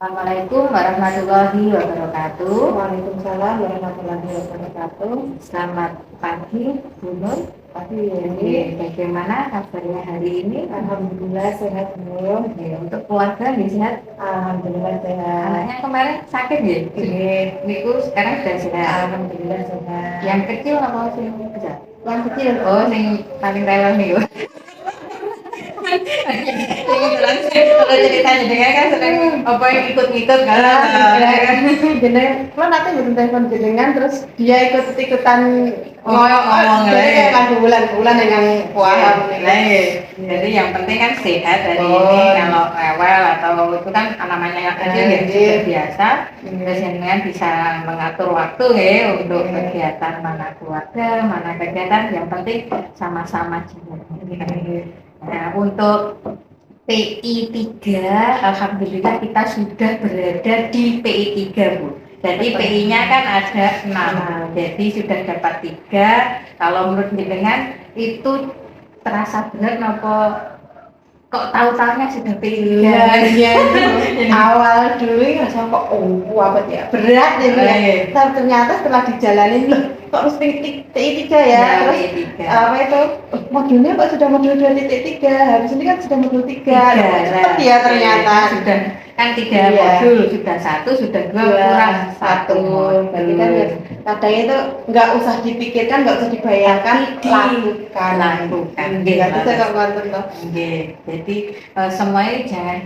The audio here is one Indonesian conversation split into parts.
Assalamualaikum warahmatullahi wabarakatuh. Waalaikumsalam warahmatullahi wabarakatuh. Selamat pagi, Bu Nur. Pagi Oke, bagaimana kabarnya hari ini? Alhamdulillah sehat Bu. Oke, untuk keluarga nih sehat? Alhamdulillah sehat. Anaknya kemarin sakit ya? Niku sekarang sudah sehat. Alhamdulillah sehat. Yang kecil apa sih yang besar? Yang kecil Oh, yang paling rewel nih. Kalau cerita jenengan kan sering apa yang ikut-ikut kan? jenengan lo nanti butuh telepon jenengan terus dia ikut-ikutan ngomong jadi kayak lagu-bulan yang paham jadi yang penting kan sehat dari Oh. ini. Kalau rewel atau itu kan namanya yang kecil ya sudah biasa. Terus jenengan bisa mengatur waktu ya untuk kegiatan mana keluarga, mana kegiatan. Yang penting sama-sama jalan. Nah, untuk PI 3, alhamdulillah kita sudah berada di PI 3, Bu. Jadi PI-nya kan ada 6, jadi sudah dapat 3. Kalau menurut jenengan itu terasa berat apa kok tahu-tahunya sudah PI 3? Iya, awal dulu ngerasa kok apa ya berat ya. Ternyata setelah dijalanin loh kok harus TI 3 ya. Terus apa itu modulnya kok sudah modul 2.3, harus ini kan sudah modul 3. Cepat ya ternyata. Sudah kan 3 modul, sudah 1, sudah 2, kurang 1 modul. Berarti kan ya, kadang itu nggak usah dipikirkan, nggak usah dibayangkan, lakukan. Berarti saya nggak loh. Jadi semuanya jangan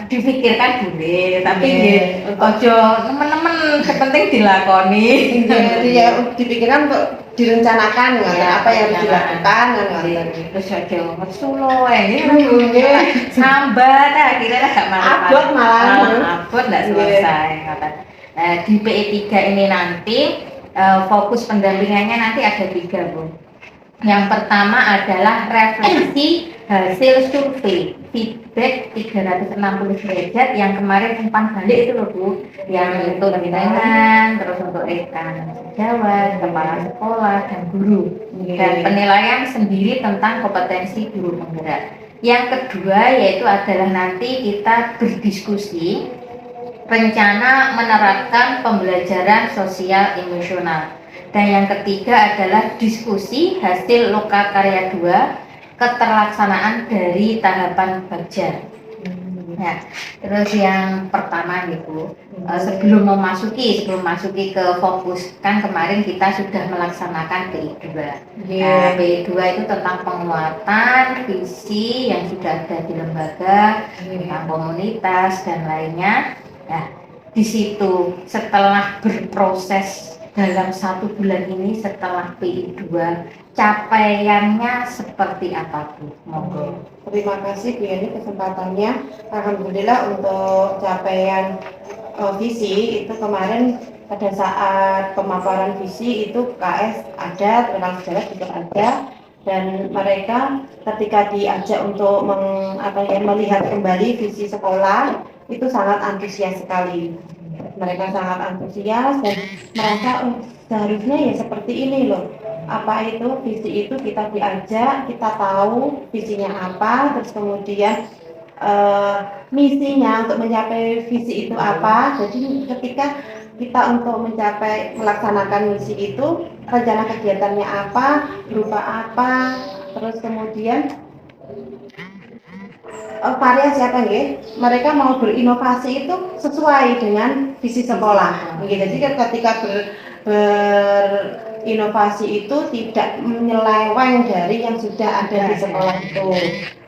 dipikirkan boleh, tapi ojo teman-teman penting dilakoni. Jadi ya dipikirkan untuk direncanakan apa yang harus dilakukan terus aja ngesulo ini sambat akhirnya gak abot malah abot nggak selesai. Nah, di PE 3 ini nanti fokus pendampingannya nanti ada 3, Bu. Yang pertama adalah refleksi hasil survei feedback 360 derajat yang kemarin umpan balik itu loh, Bu, yang untuk binaan, terus untuk rekan sejawat, kepala sekolah dan guru, dan penilaian sendiri tentang kompetensi guru penggerak. Yang kedua yaitu adalah nanti kita berdiskusi rencana menerapkan pembelajaran sosial emosional. Dan yang ketiga adalah diskusi hasil lokakarya 2 keterlaksanaan dari tahapan Bagja. Nah, terus yang pertama gitu, sebelum memasuki ke fokus, kan kemarin kita sudah melaksanakan PI 2. Nah, PI 2 itu tentang penguatan visi yang sudah ada di lembaga, tentang komunitas dan lainnya. Nah, di situ setelah berproses dalam 1 bulan ini setelah PI 2, capaiannya seperti apa, Bu? Monggo. Terima kasih Bu Yani kesempatannya. Alhamdulillah untuk capaian visi itu kemarin pada saat pemaparan visi itu KS ada, tentang sejarah juga ada, dan mereka ketika diajak untuk melihat kembali visi sekolah itu sangat antusias sekali. Mereka sangat antusias dan merasa seharusnya ya seperti ini loh. Apa itu visi itu kita diajak, kita tahu visinya apa, terus kemudian misinya untuk mencapai visi itu apa. Jadi ketika kita untuk melaksanakan misi itu, rencana kegiatannya apa, berupa apa, terus kemudian variasi apa mereka mau berinovasi itu sesuai dengan visi sekolah. Jadi ketika berinovasi itu tidak menyeleweng dari yang sudah ada di sekolah itu,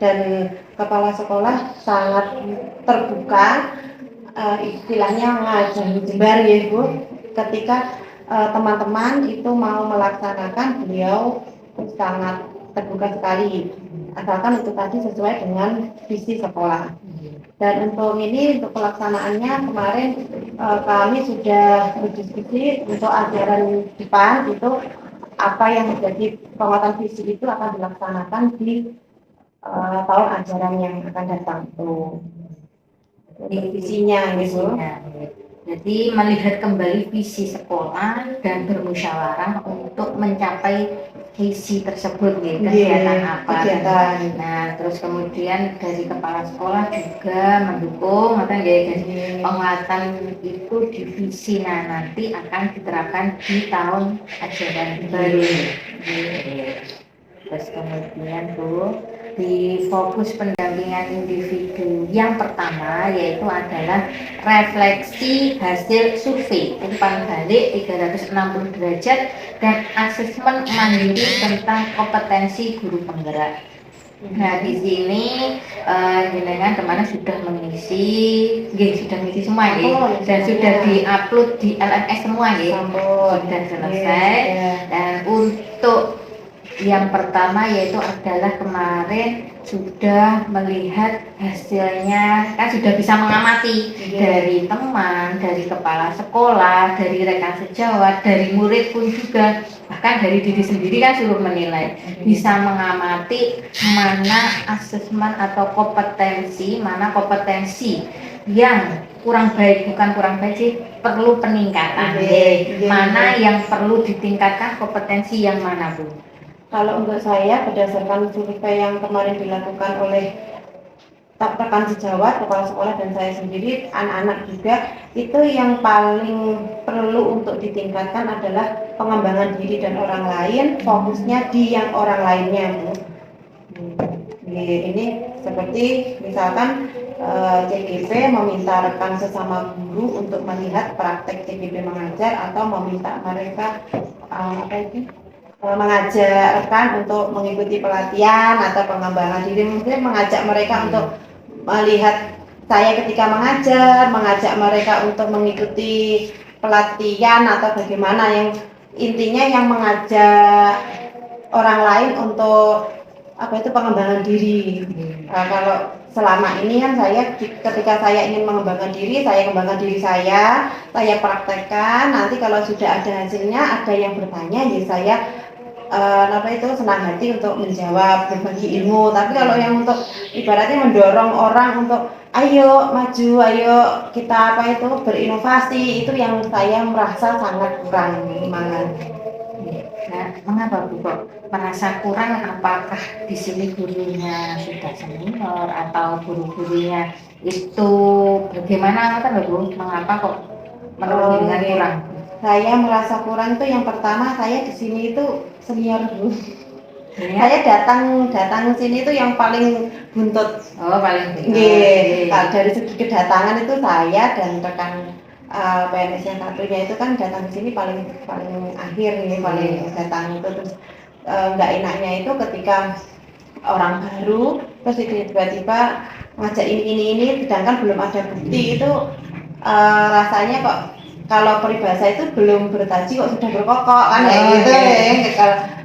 dan kepala sekolah sangat terbuka, istilahnya ngajari jembar ya Bu. Ketika teman-teman itu mau melaksanakan, beliau sangat terbuka sekali, asalkan itu tadi sesuai dengan visi sekolah. Dan untuk pelaksanaannya kemarin kami sudah berdiskusi untuk ajaran depan itu apa yang menjadi penguatan visi itu akan dilaksanakan di tahun ajaran yang akan datang tuh. Visinya gitu. Jadi melihat kembali visi sekolah dan bermusyawarah untuk mencapai visi tersebut gitu, Nggih, kegiatan apa. kegiatan. Nah, terus kemudian dari kepala sekolah juga mendukung atau jadi penguatan itu di visi. Nah, nanti akan diterapkan di tahun ajaran baru. Terus kemudian tuh di fokus pendampingan individu yang pertama yaitu adalah refleksi hasil survei umpan balik 360 derajat dan asesmen mandiri tentang kompetensi guru penggerak. Nah, di sini jenengan teman sudah mengisi, sudah mengisi semua dan sudah diupload di LMS semua sudah selesai. Dan untuk yang pertama yaitu adalah kemarin sudah melihat hasilnya, kan sudah bisa mengamati dari teman, dari kepala sekolah, dari rekan sejawat, dari murid pun juga, bahkan dari diri sendiri kan suruh menilai, bisa mengamati mana asesmen atau kompetensi, mana kompetensi yang kurang baik, bukan kurang baik sih, perlu peningkatan. Mana yang perlu ditingkatkan, kompetensi yang mana Bu? Kalau untuk saya berdasarkan survei yang kemarin dilakukan oleh rekan sejawat, kepala sekolah dan saya sendiri, anak-anak juga, itu yang paling perlu untuk ditingkatkan adalah pengembangan diri dan orang lain, fokusnya di yang orang lainnya Bu. Ini seperti misalkan CGP meminta rekan sesama guru untuk melihat praktek CGP mengajar atau meminta mereka mengajak rekan untuk mengikuti pelatihan atau pengembangan diri, mungkin mengajak mereka untuk melihat saya ketika mengajar, mengajak mereka untuk mengikuti pelatihan atau bagaimana, yang intinya yang mengajak orang lain untuk pengembangan diri. Kalau selama ini kan saya ketika saya ingin mengembangkan diri, saya kembangkan diri saya praktekkan. Nanti kalau sudah ada hasilnya, ada yang bertanya, ya saya senang hati untuk menjawab, berbagi ilmu. Tapi kalau yang untuk ibaratnya mendorong orang untuk ayo maju, ayo kita berinovasi, itu yang saya merasa sangat kurang semangat. Nah, mengapa Bu kok merasa kurang? Apakah di sini gurunya sudah senior atau guru-gurunya itu bagaimana Bu? Mengapa kok menurut dengan kurang? Saya merasa kurang itu yang pertama, saya di sini itu senior Bu. Saya datang sini itu yang paling buntut. Oh, paling buntut. Dari segi kedatangan itu saya dan rekan PNS yang satunya itu kan datang ke sini paling akhir nih, paling datang itu. Terus nggak enaknya itu ketika orang baru terus tiba-tiba ngajak ini sedangkan belum ada bukti, itu rasanya kok kalau peribahasa itu belum bertaji kok sudah berkokok kan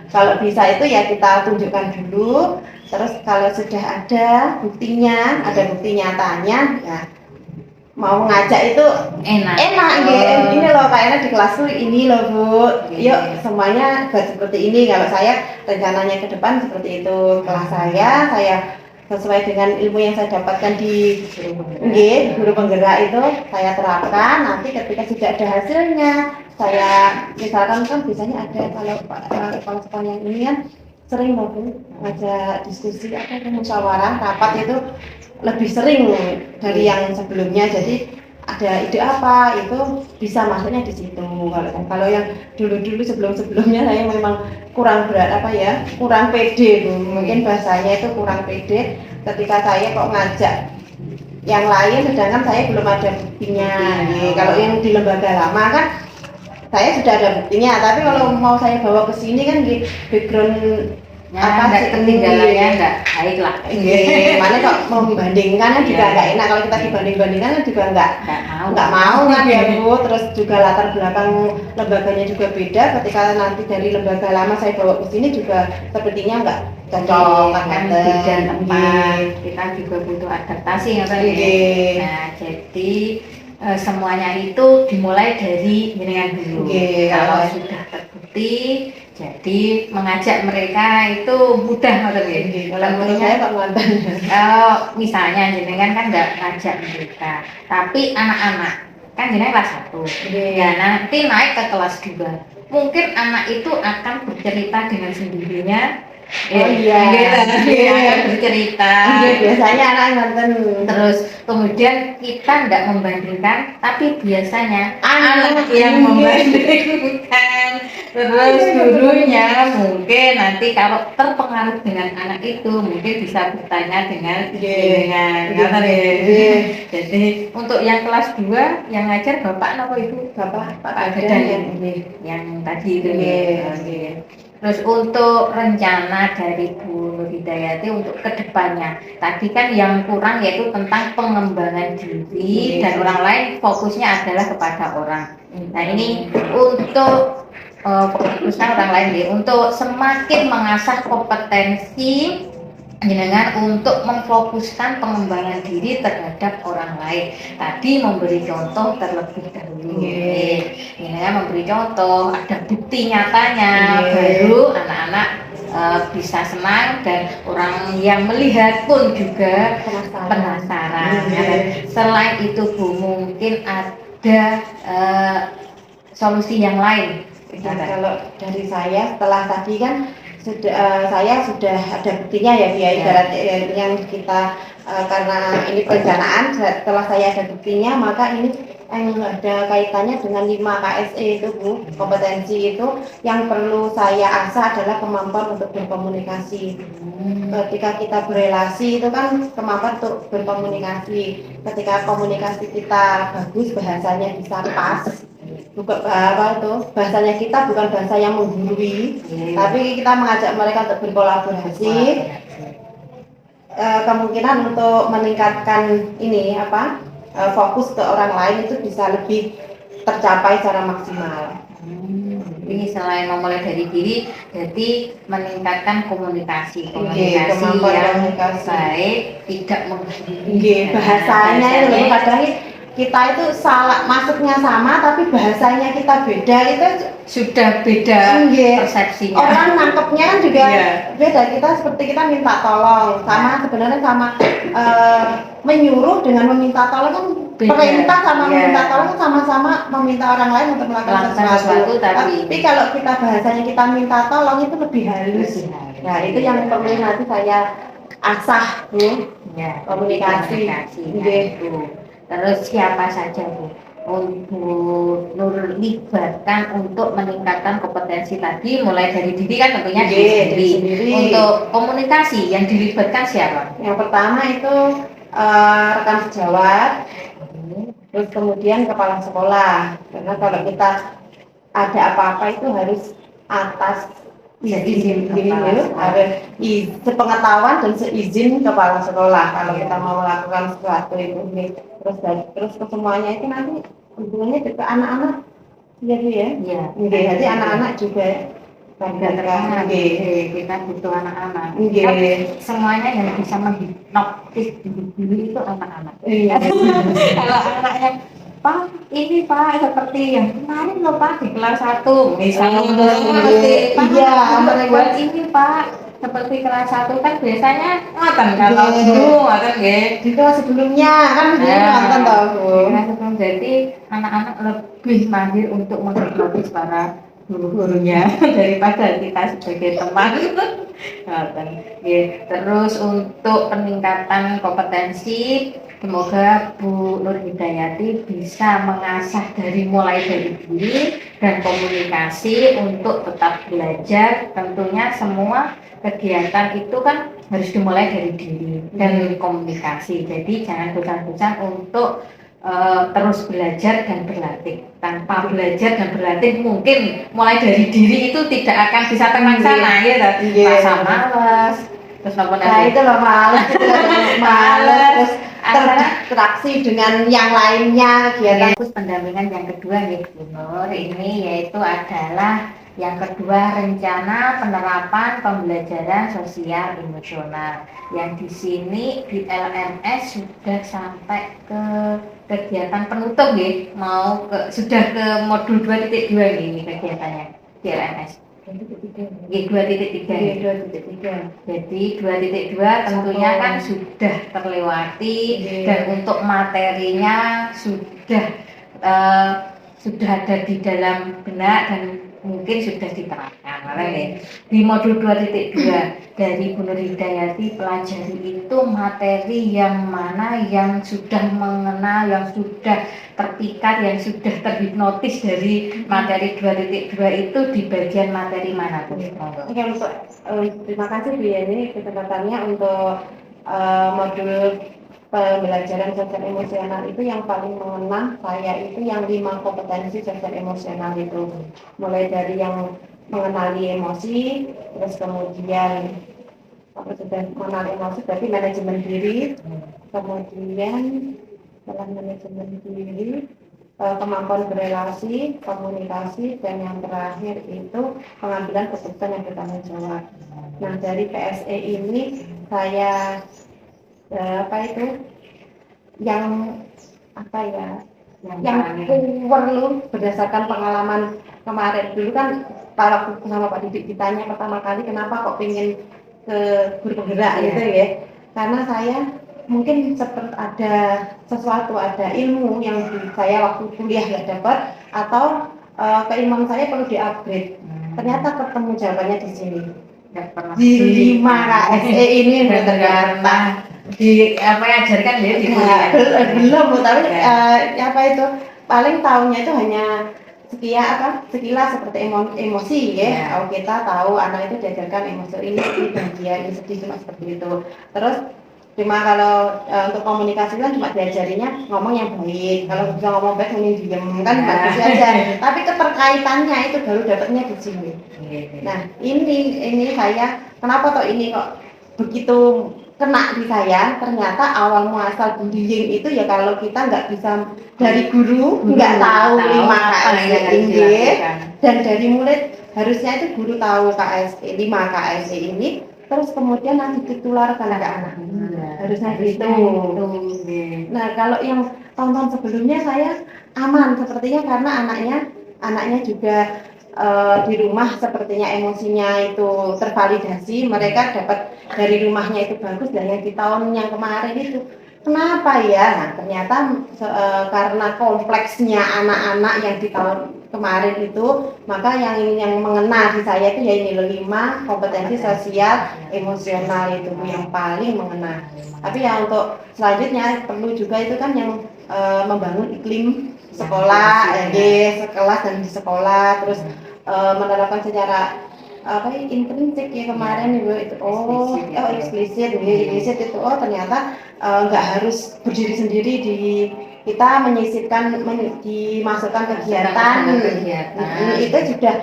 Kalau bisa itu ya kita tunjukkan dulu, terus kalau sudah ada buktinya, ada bukti nyatanya, ya mau ngajak itu enak ini loh kayaknya di kelas tuh ini loh Bu, yuk semuanya buat seperti ini. Kalau saya rencananya ke depan seperti itu, kelas saya sesuai dengan ilmu yang saya dapatkan di guru penggerak itu saya terapkan. Nanti ketika sudah ada hasilnya, saya misalkan kan biasanya ada kalau kepala sekolah yang ini kan sering Bu ngajak diskusi musyawarah rapat, itu lebih sering dari yang sebelumnya. Jadi ada ide apa itu bisa masuknya di situ. Kalau yang dulu sebelumnya saya memang kurang kurang pede Bu. Mungkin bahasanya itu kurang pede ketika saya kok ngajak yang lain sedangkan saya belum ada buktinya. Kalau yang di lembaga lama kan saya sudah ada buktinya, tapi kalau mau saya bawa ke sini kan di background ketinggalannya enggak baik lah. Mana kok membandingkan kan juga enggak enak. Kalau kita dibanding-bandingkan kan juga enggak mau kan ya Bu. Terus juga latar belakang lembaganya juga beda. Ketika nanti dari lembaga lama saya bawa ke sini juga sepertinya enggak cocok kan beda tempat. Kita juga butuh adaptasi ya. Nah, jadi semuanya itu dimulai dari jenengan dulu. Kalau sudah terbukti, jadi mengajak mereka itu mudah misalnya jenengan kan nggak ngajak mereka, tapi anak-anak kan jenenge kelas 1. Ya nanti naik ke kelas 2. Mungkin anak itu akan bercerita dengan sendirinya. Akan bercerita. Biasanya anak nonton. Terus kemudian kita tidak membandingkan, tapi biasanya anak yang membandingkan. Terus gurunya mungkin nanti kalau terpengaruh dengan anak itu mungkin bisa bertanya dengan Jadi untuk yang kelas 2 yang ngajar Bapak apa Ibu? Bapak Dadan yang tadi itu. Terus untuk rencana dari Bu Nur Hidayati untuk kedepannya, tadi kan yang kurang yaitu tentang pengembangan diri dan orang lain, fokusnya adalah kepada orang. Nah ini untuk fokusnya orang lain nih, untuk semakin mengasah kompetensi dengan untuk memfokuskan pengembangan diri terhadap orang lain. Tadi memberi contoh terlebih dahulu. Memberi contoh, ada bukti nyatanya, baru anak-anak bisa senang dan orang yang melihat pun juga penasaran. Selain itu Bu, mungkin ada solusi yang lain. Kalau dari saya setelah tadi kan saya sudah ada buktinya ya ibarat yang kita karena ini perencanaan, setelah saya ada buktinya maka ini yang ada kaitannya dengan 5 KSE itu Bu, kompetensi itu yang perlu saya asah adalah kemampuan untuk berkomunikasi. Ketika kita berelasi itu kan kemampuan untuk berkomunikasi. Ketika komunikasi kita bagus, bahasanya bisa pas, bukan bahasanya kita bukan bahasa yang menggurui, tapi kita mengajak mereka untuk berkolaborasi. Kemungkinan untuk meningkatkan ini fokus ke orang lain itu bisa lebih tercapai secara maksimal. Ini selain memulai dari diri, jadi meningkatkan komunikasi yang baik, tidak menggurui. Bahasanya itu kadang kita itu salah, masuknya sama tapi bahasanya kita beda, itu sudah beda persepsinya. Orang nangkepnya kan juga beda. Kita seperti kita minta tolong sama sebenarnya sama menyuruh dengan meminta tolong kan beda. Perintah sama meminta tolong kan sama-sama meminta orang lain untuk melakukan sesuatu. Tapi kalau kita bahasanya kita minta tolong itu lebih halus. Nah itu yang perlu nanti saya asah Bu, komunikasi. Terus siapa saja Bu untuk libatkan untuk meningkatkan kompetensi tadi, mulai dari diri kan tentunya diri sendiri. Untuk komunikasi yang dilibatkan siapa? Yang pertama itu rekan sejawat, terus kemudian kepala sekolah. Karena kalau kita ada apa-apa itu harus atas izin harus sepengetahuan dan seizin kepala sekolah kalau kita mau melakukan sesuatu itu. Terus kesemuanya itu nanti hubungannya ke anak-anak jadi anak-anak juga kita butuh anak-anak. Semuanya yang bisa menghipnotis diri itu anak-anak. Kalau anaknya Pak, ini Pak seperti yang kemarin loh Pak di kelas 1 misalnya buat ini Pak seperti kelas 1 kan biasanya ngoten kalau dulu ngoten nggih. Di kelas sebelumnya kan ngoten toh Bu. Jadi anak-anak lebih mahir untuk menghipnotis para guru-gurunya daripada kita sebagai teman. Terus untuk peningkatan kompetensi, semoga Bu Nur Hidayati bisa mengasah mulai dari diri dan komunikasi untuk tetap belajar. Tentunya semua kegiatan itu kan harus dimulai dari diri dan komunikasi. Jadi jangan bosan-bosan untuk terus belajar dan berlatih. Tanpa belajar dan berlatih mungkin mulai dari diri itu tidak akan bisa terlaksana rasa malas, terus itu loh malas terus terinteraksi dengan yang lainnya kegiatan. Terus pendampingan yang kedua nih Bu Nur, ini yaitu adalah yang kedua rencana penerapan pembelajaran sosial emosional yang di sini di LMS sudah sampai ke kegiatan penutup sudah ke modul 2.2 ini kegiatannya di LMS. 2.3. Jadi 2.2 tentunya kan sudah terlewati dan untuk materinya sudah eh, sudah ada di dalam benak dan mungkin sudah diterapkan. Makanya di modul 2.2 dari Bu Nur Hidayati, pelajari itu materi yang mana yang sudah mengenal, yang sudah terpikat, yang sudah terhipnotis dari materi 2.2 itu di bagian materi mana Bu? Oke, untuk terima kasih Bu ya, ini kesempatannya untuk modul pembelajaran sosial emosional itu yang paling mengena saya itu yang 5 kompetensi sosial emosional itu, mulai dari yang mengenali emosi, terus kemudian apa sudah mengenali emosi berarti manajemen diri, kemudian setelah manajemen diri kemampuan berelasi, komunikasi, dan yang terakhir itu pengambilan keputusan yang bertanggung jawab. Nah, dari PSE ini saya apa itu yang apa ya yang perlu berdasarkan pengalaman kemarin dulu kan para sama Pak Didik ditanya pertama kali kenapa kok pengen ke guru penggerak gitu ya, karena saya mungkin seperti ada sesuatu, ada ilmu yang saya waktu kuliah nggak dapat atau keilmuan saya perlu diupgrade. Ternyata ketemu jawabannya di sini. Di 5 KSE ini ternyata di apa yang ajarkan ya di kuliah. Belum, tapi apa itu paling tahunya itu hanya sekilas seperti emosi ya. Oh, kita tahu anak itu diajarkan emosi ini bahagia, ini sedih, cuma seperti itu. Terus cuma kalau untuk komunikasi kan cuma diajarinya ngomong yang baik. Kalau bisa ngomong baik mending diem kan bagus aja. Tapi keterkaitannya itu baru dapatnya di sini. Nah, ini saya kenapa kok ini kok begitu kena di saya, ternyata awal muasal bullying itu ya kalau kita nggak bisa dari guru nggak tahu 5 KSE dan dari murid harusnya itu guru tahu KSE 5 KSE ini, terus kemudian nanti ditularkan ke anak. Harusnya gitu. Nah, kalau yang tahun-tahun sebelumnya saya aman sepertinya karena anaknya juga di rumah sepertinya emosinya itu tervalidasi, mereka dapat dari rumahnya itu bagus, dan yang di tahun yang kemarin itu kenapa ya? Nah, ternyata karena kompleksnya anak-anak yang di tahun kemarin itu, maka yang mengena di saya itu ya ini 5 kompetensi sosial emosional itu yang paling mengena. Tapi yang untuk selanjutnya perlu juga itu kan yang membangun iklim sekolah, sekelas dan di sekolah, terus menerapkan secara apa intrinsik ya kemarin ibu itu eksplisit itu ternyata nggak harus berdiri sendiri di kita menyisipkan dimasukkan kegiatan. Itu sudah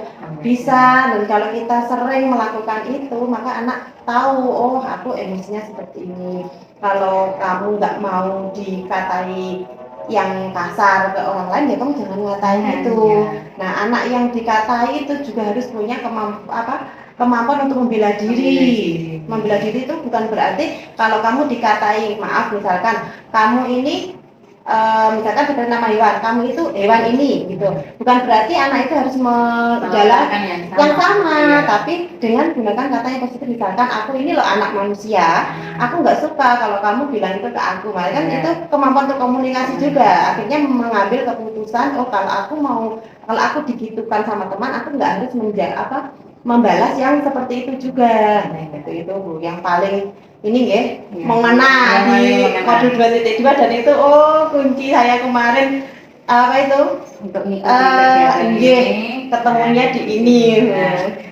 bisa, dan kalau kita sering melakukan itu maka anak tahu oh aku emosinya seperti ini. Kalau kamu nggak mau dikatai yang kasar ke orang lain ya kamu jangan ngatain itu. Nah, anak yang dikatai itu juga harus punya kemampuan untuk membela diri. Membela diri itu bukan berarti kalau kamu dikatai, maaf misalkan kamu ini misalkan seperti nama hewan, kamu itu hewan ini gitu. Bukan berarti anak itu harus menjalankan yang sama, tapi dengan gunakan kata yang positif. Misalkan aku ini loh anak manusia, aku nggak suka kalau kamu bilang itu ke aku. Makanya kan itu kemampuan untuk komunikasi juga. Akhirnya mengambil keputusan, oh kalau aku digitukan sama teman, aku nggak harus membalas yang seperti itu juga. Nah, itu Bu yang paling ini ya, mengena di modul 2.2 dan itu kunci saya kemarin apa itu untuk mengikuti ketemunya di ini.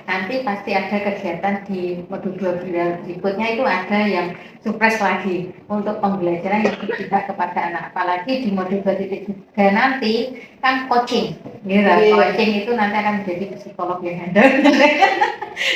Nanti pasti ada kegiatan di modul 2 berikutnya itu ada yang surprise lagi untuk pembelajaran yang berpihak kepada anak, apalagi di modul 2.3 nanti kan coaching coaching itu nanti akan menjadi psikolog yang handal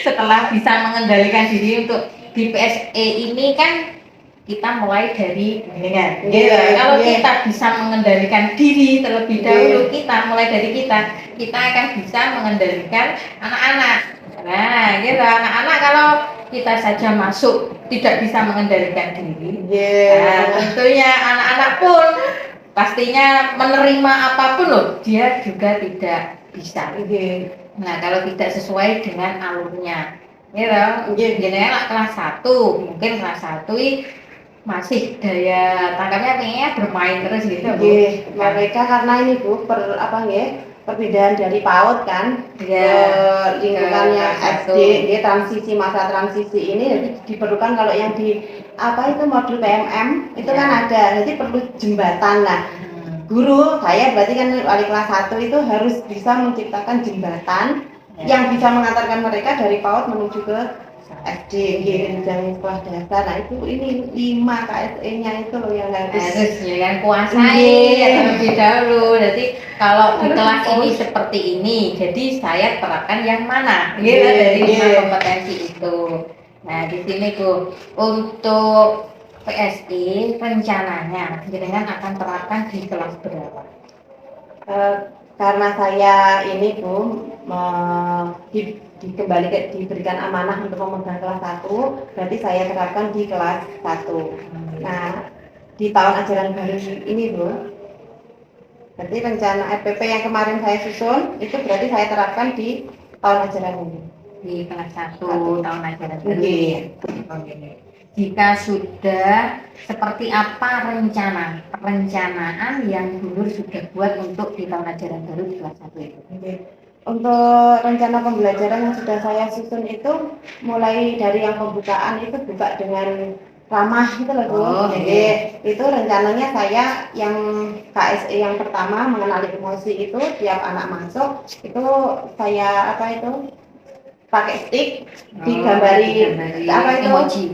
setelah bisa mengendalikan diri. Untuk di PSE ini kan kita mulai dari bimbingan. Kalau kita bisa mengendalikan diri terlebih dahulu, kita mulai dari kita akan bisa mengendalikan anak-anak. Nah, anak-anak kalau kita saja masuk tidak bisa mengendalikan diri, nah, tentunya anak-anak pun pastinya menerima apapun loh, dia juga tidak bisa. Nah, kalau tidak sesuai dengan alurnya, anak kelas 1 mungkin kelas 1 masih daya tangkapnya pengennya bermain terus gitu Bu. Nggih, mereka karena ini Bu, perbedaan dari PAUD kan Iya, ke lingkungannya ke kelas SD, satu. dia transisi masa transisi ini jadi diperlukan kalau yang di apa itu modul PMM itu Iya. kan ada, jadi perlu jembatan lah. Hmm. Guru saya berarti kan wali kelas 1 itu harus bisa menciptakan jembatan Ya. yang bisa mengantarkan mereka dari PAUD menuju ke SD, jenjang sekolah dasar. Nah itu ini 5 KSE-nya itu loh yang Harus harus ya kan kuasai Iya. terlebih dahulu. Jadi kalau di Harus kelas ini fokus. seperti ini, jadi saya terapkan yang mana? Gitu. Iya, Jadi 5 iya. kompetensi itu. Nah di sini Bu, untuk PSI rencananya jenengan akan terapkan di kelas berapa? Karena saya ini Bu diberikan amanah untuk memegang kelas 1, berarti saya terapkan di kelas 1. Nah, di tahun ajaran baru ini Bu, berarti rencana RPP yang kemarin saya susun itu berarti saya terapkan di tahun ajaran ini. Di kelas 1 Satu. tahun ajaran baru. Oke. Oke. Jika sudah, seperti apa perencanaan yang Guru sudah buat untuk di tahun ajaran baru di kelas 1 itu? Oke. Untuk rencana pembelajaran yang sudah saya susun itu mulai dari yang pembukaan itu buka dengan ramah gitu loh Bu. Oh, Jadi itu rencananya saya yang KSE yang pertama mengenali emosi itu tiap anak masuk itu saya apa itu pakai stick digambari apa itu emoji.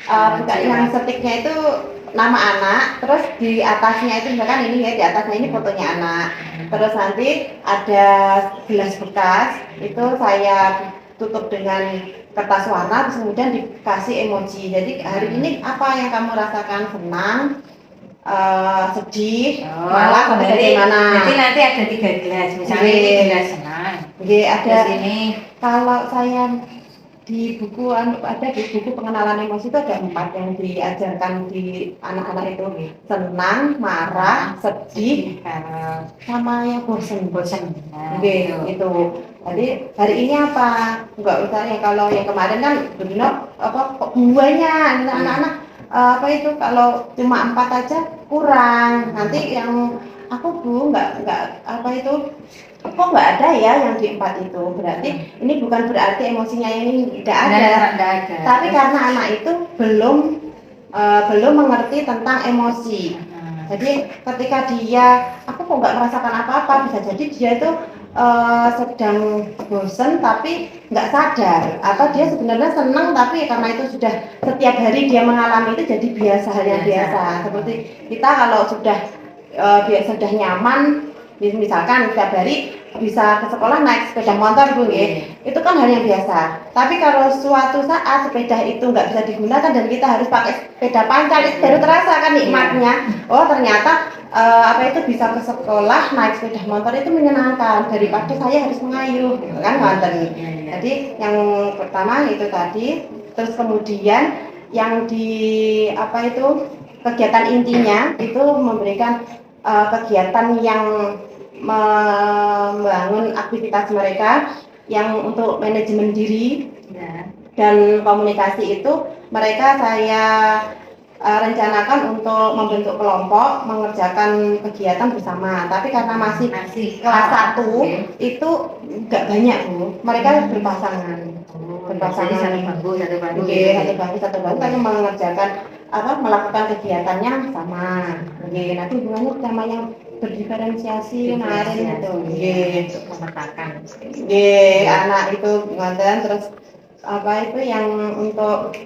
bukan yang sticknya itu nama anak, terus di atasnya itu misalkan ini ya, di atasnya ini fotonya anak, terus nanti ada gelas bekas itu saya tutup dengan kertas warna, terus kemudian dikasih emoji. Jadi hari ini apa yang kamu rasakan, senang, sedih, malah atau bagaimana? Jadi nanti ada 3 gelas, misalnya ini gelas senang. Oke, ada Terus ini kalau saya di buku ada di buku pengenalan emosi itu ada 4 yang diajarkan di anak-anak itu, senang, marah, sedih, sama yang bosan. Nah, Oke, itu. Jadi hari ini apa? Enggak usah ya, kalau yang kemarin kan benar apa kok buahnya anak-anak apa itu kalau cuma 4 aja kurang. Nanti yang aku Bu enggak apa itu kok nggak ada ya yang di 4 itu, berarti ini bukan berarti emosinya ini tidak ada. Tapi karena anak itu belum mengerti tentang emosi. Jadi ketika dia aku kok nggak merasakan apa-apa, bisa jadi dia itu sedang bosan tapi nggak sadar, atau dia sebenarnya senang tapi karena itu sudah setiap hari dia mengalami itu jadi biasa, hal yang biasa. Seperti kita kalau sudah sudah nyaman, misalkan setiap hari bisa ke sekolah naik sepeda motor Bu ya, itu kan hal yang biasa. Tapi kalau suatu saat sepeda itu nggak bisa digunakan dan kita harus pakai sepeda pancal, itu baru terasa kan nikmatnya. Oh ternyata apa itu bisa ke sekolah naik sepeda motor itu menyenangkan daripada saya harus mengayuh, kan nonton. Jadi yang pertama itu tadi, terus kemudian yang di apa itu kegiatan intinya itu memberikan kegiatan yang membangun aktivitas mereka yang untuk manajemen diri dan komunikasi itu mereka saya rencanakan untuk membentuk kelompok mengerjakan kegiatan bersama, tapi karena masih kelas 1 itu nggak banyak Bu, mereka berpasangan. Jadi satu bangku satu bangku tapi mengerjakan melakukan kegiatannya sama. Nanti hubungannya sama yang berdiferensiasi kemarin itu. Untuk memetakan. Anak itu ngonten, terus apa itu yang untuk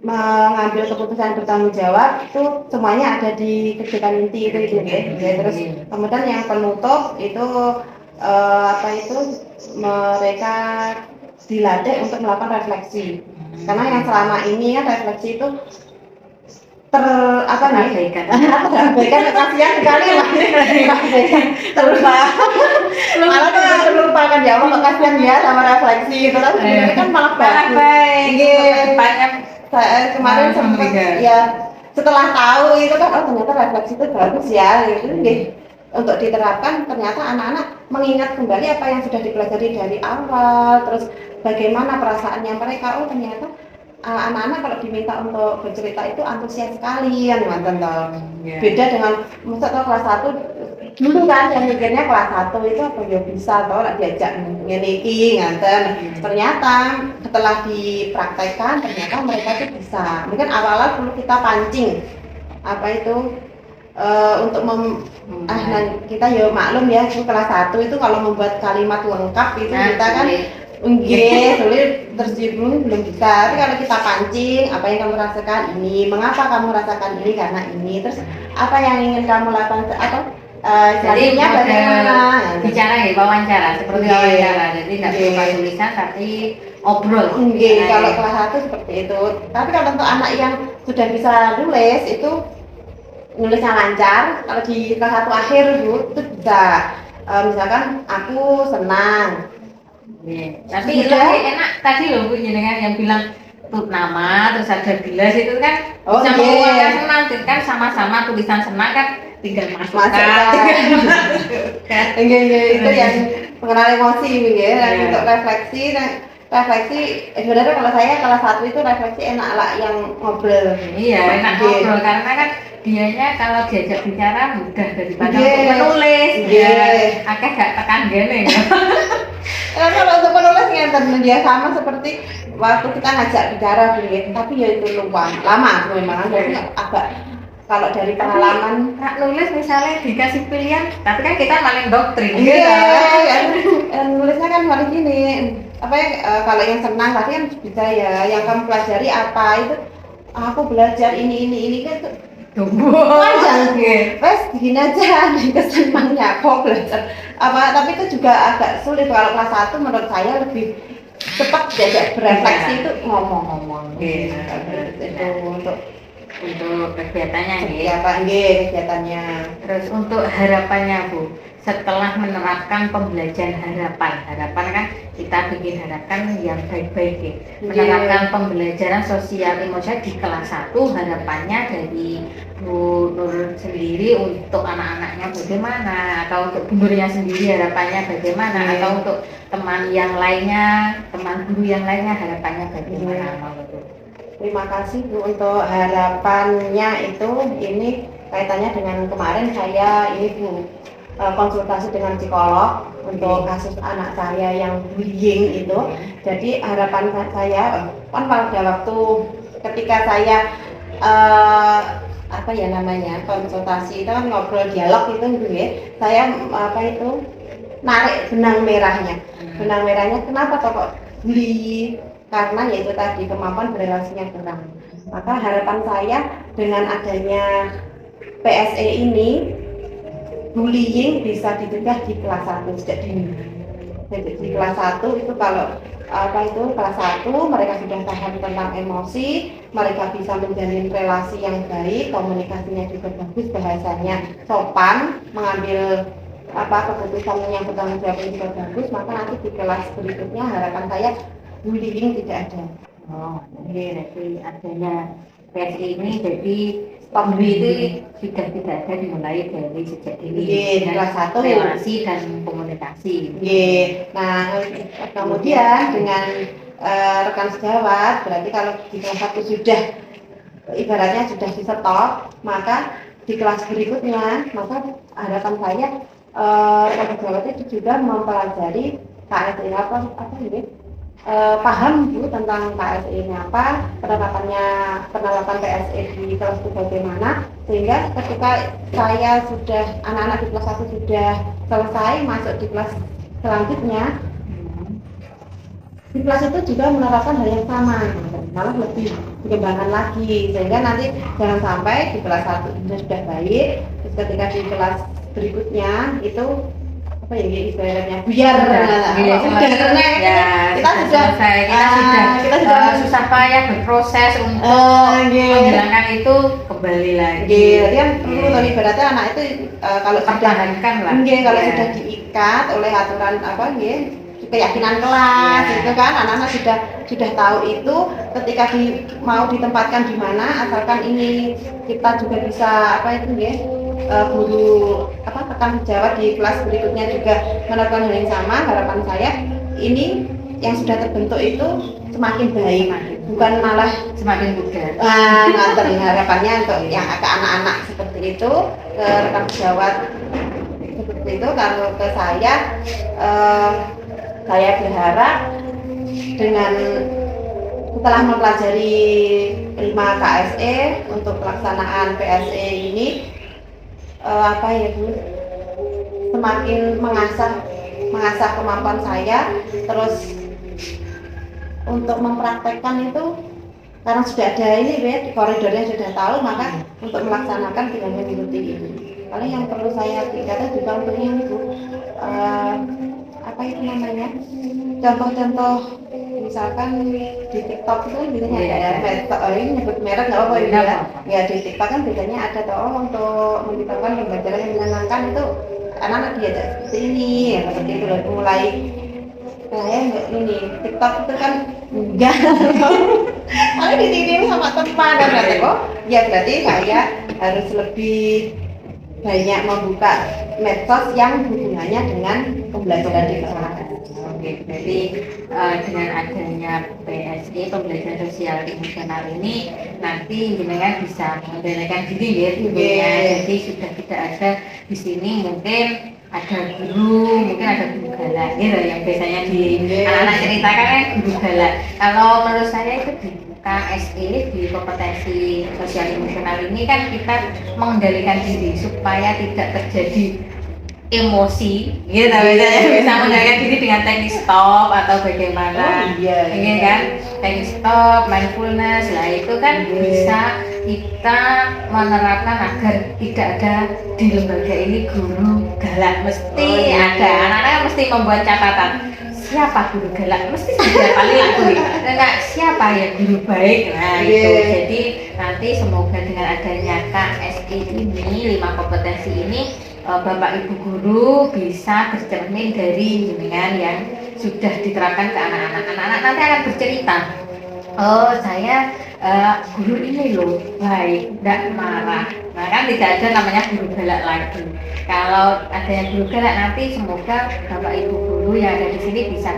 mengambil keputusan bertanggung jawab itu semuanya ada di kegiatan inti itu terus kemudian yang penutup itu apa itu mereka dilatih untuk melakukan refleksi, karena yang selama ini kan refleksi itu terabaikan kasihan sekali malah terlupakan ya Allah, kasihan ya sama refleksi itu kan sebenarnya kan malah baik. Saya kemarin sempat ya setelah tahu itu kan ternyata refleksi itu bagus ya gitu. Untuk diterapkan ternyata anak-anak mengingat kembali apa yang sudah dipelajari dari awal, terus bagaimana perasaannya mereka, ternyata anak-anak kalau diminta untuk bercerita itu antusias sekali kan Mantan toh. Iya. Beda dengan masa toh kelas 1 dulu kan yang mikirnya kelas 1 itu apa ya bisa toh lah diajak ngene iki ngaten. Ternyata setelah dipraktekkan ternyata mereka itu bisa. Mungkin awal-awal perlu kita pancing apa itu untuk kita ya maklum ya kelas 1 itu kalau membuat kalimat lengkap itu kita kan enggak, sulit tersinggung belum bisa. Tapi kalau kita pancing, apa yang kamu rasakan ini, mengapa kamu rasakan ini karena ini, terus apa yang ingin kamu lakukan atau jadi bagaimana? Bicara ya, wawancara seperti wawancara. Jadi nggak berupa tulisan tapi obrol. Enggak, kalau kelas 1 seperti itu. Tapi kalau untuk anak yang sudah bisa nulis itu nulisnya lancar. Kalau di kelas 1 akhir Bu, itu bisa misalkan aku senang. Tapi lebih enak tadi loh Bu jenengan yang bilang tut nama terus ada gelas itu kan bisa mengeluarkan senang kan sama-sama tulisan senang kan tinggal masukkan. Itu yang mengenal emosi ya. Untuk refleksi sebenarnya kalau saya kelas 1 itu refleksi enak lah yang ngobrol. Iya enak ngobrol karena kan dianya kalau diajak bicara mudah daripada untuk menulis. Akeh gak tekan gini ya. Karena kalau untuk penulis ngeten dia sama seperti waktu kita ngajak bicara begini, tapi ya itu lama memang agak kalau dari pengalaman Kak nulis misalnya dikasih pilihan, tapi kan kita main doktrin nulisnya kan paling gini apa ya kalau yang senang tadi kan bisa ya yang kamu pelajari apa itu aku belajar ini kan jangan wes begini aja kesenangnya kok belajar apa tapi itu juga agak sulit kalau kelas 1 menurut saya lebih cepat diajak berefleksi itu ngomong-ngomong itu untuk kegiatannya kegiatannya. Terus untuk harapannya Bu, setelah menerapkan pembelajaran harapan kan kita bikin harapan yang baik-baik ya. Menerapkan pembelajaran sosial emosional di kelas 1 harapannya dari Bu Nur sendiri untuk anak-anaknya bagaimana atau untuk Bu Nurnya sendiri harapannya bagaimana atau untuk teman yang lainnya, teman guru yang lainnya harapannya bagaimana? Terima kasih Bu untuk harapannya itu ini kaitannya dengan kemarin saya ini Bu konsultasi dengan psikolog untuk kasus anak saya yang bullying itu. Jadi harapan saya kan pada waktu ketika saya apa ya namanya konsultasi itu kan ngobrol dialog itu ya saya apa itu narik benang merahnya kenapa kok bully karena yaitu tadi kemampuan berrelasinya kurang. Maka harapan saya dengan adanya PSE ini bullying bisa dicegah di kelas 1 sejak dini. Jadi di kelas 1 itu kalau kelas 1 mereka sudah paham tentang emosi, mereka bisa menjalin relasi yang baik, komunikasinya juga bagus, bahasanya sopan, mengambil keputusan yang bertanggung jawab juga bagus, maka nanti di kelas berikutnya harapan saya bullying tidak ada. Jadi adanya PSI ini jadi pembuli itu sudah tidak ada dimulai dari sejak dini. Kelas 1 relasi dan komunikasi. Nah kemudian dengan rekan sejawat berarti kalau di kelas 1 sudah ibaratnya sudah di stop, maka di kelas berikutnya maka harapan saya rekan sejawat itu juga mempelajari KSI apa ini paham Bu tentang KSI ini apa, penerapan PSE di kelas itu bagaimana, sehingga ketika saya sudah anak-anak di kelas 1 sudah selesai masuk di kelas selanjutnya, di kelas itu juga menerapkan hal yang sama, malah lebih dikembangkan lagi, sehingga nanti jangan sampai di kelas 1 sudah baik, terus ketika di kelas berikutnya itu apa ya istilahnya biar kita sudah susah payah berproses untuk menghilangkan itu kembali lagi. Jadi kan perlu ibaratnya anak itu kalau sudah diikat oleh aturan keyakinan kelas itu kan anak-anak sudah tahu itu ketika mau ditempatkan di mana asalkan ini kita juga bisa guru tekan jawab di kelas berikutnya juga melakukan hal yang sama. Harapan saya ini yang sudah terbentuk itu semakin baik. bukan malah semakin mudah. nganter harapannya untuk yang agak anak-anak seperti itu ke rekan sejawat seperti itu. Kalau ke saya berharap dengan setelah mempelajari 5 KSE untuk pelaksanaan PSE ini apa ya Bu, semakin mengasah kemampuan saya, terus untuk mempraktekkan itu karena sudah ada ini ya, di koridornya sudah tahu, maka untuk melaksanakan tidak mengikuti ini. Paling yang perlu saya tingkatkan juga untuk ini Bu, apa itu namanya, contoh-contoh misalkan di TikTok itu biasanya ada ini nyebut merek nggak apa-apa ya, di TikTok kan biasanya ada untuk menciptakan pembelajaran yang menyenangkan, itu anak-anak diajak seperti ini ya, seperti itu loh. Mulai saya nggak ini TikTok itu kan enggak kalau dititipin sama teman dan berarti ya berarti saya harus lebih banyak membuka medsos yang hubungannya dengan pembelajaran di kelas. Oke, jadi dengan adanya PSE, pembelajaran sosial emosional ini, nanti jenengan bisa mengendalikan diri ya tentunya. Jadi sudah tidak ada di sini mungkin ada guru, mungkin ada guru galak gitu yang biasanya di anak-anak ceritakan kan guru galak. Kalau menurut saya itu di KSE, di kompetensi sosial emosional ini kan kita mengendalikan diri supaya tidak terjadi emosi gitu, bisa mengendalikan diri dengan teknik stop atau bagaimana. Ini kan teknik stop, mindfulness, lah itu kan bisa kita menerapkan agar tidak ada di lembaga ini guru galak. Mesti ada, anak-anak mesti membuat catatan siapa guru galak, mesti sudah paling laku enggak siapa ya guru baik. Nah itu jadi nanti semoga dengan adanya KSE ini 5 kompetensi ini Bapak Ibu guru bisa bercermin dari jenengan yang sudah diterapkan ke anak-anak. Anak-anak nanti akan bercerita, oh saya guru ini loh baik, tidak marah. Nah kan tidak ada namanya guru galak lagi. Kalau ada yang guru galak nanti semoga Bapak Ibu guru yang ada di sini bisa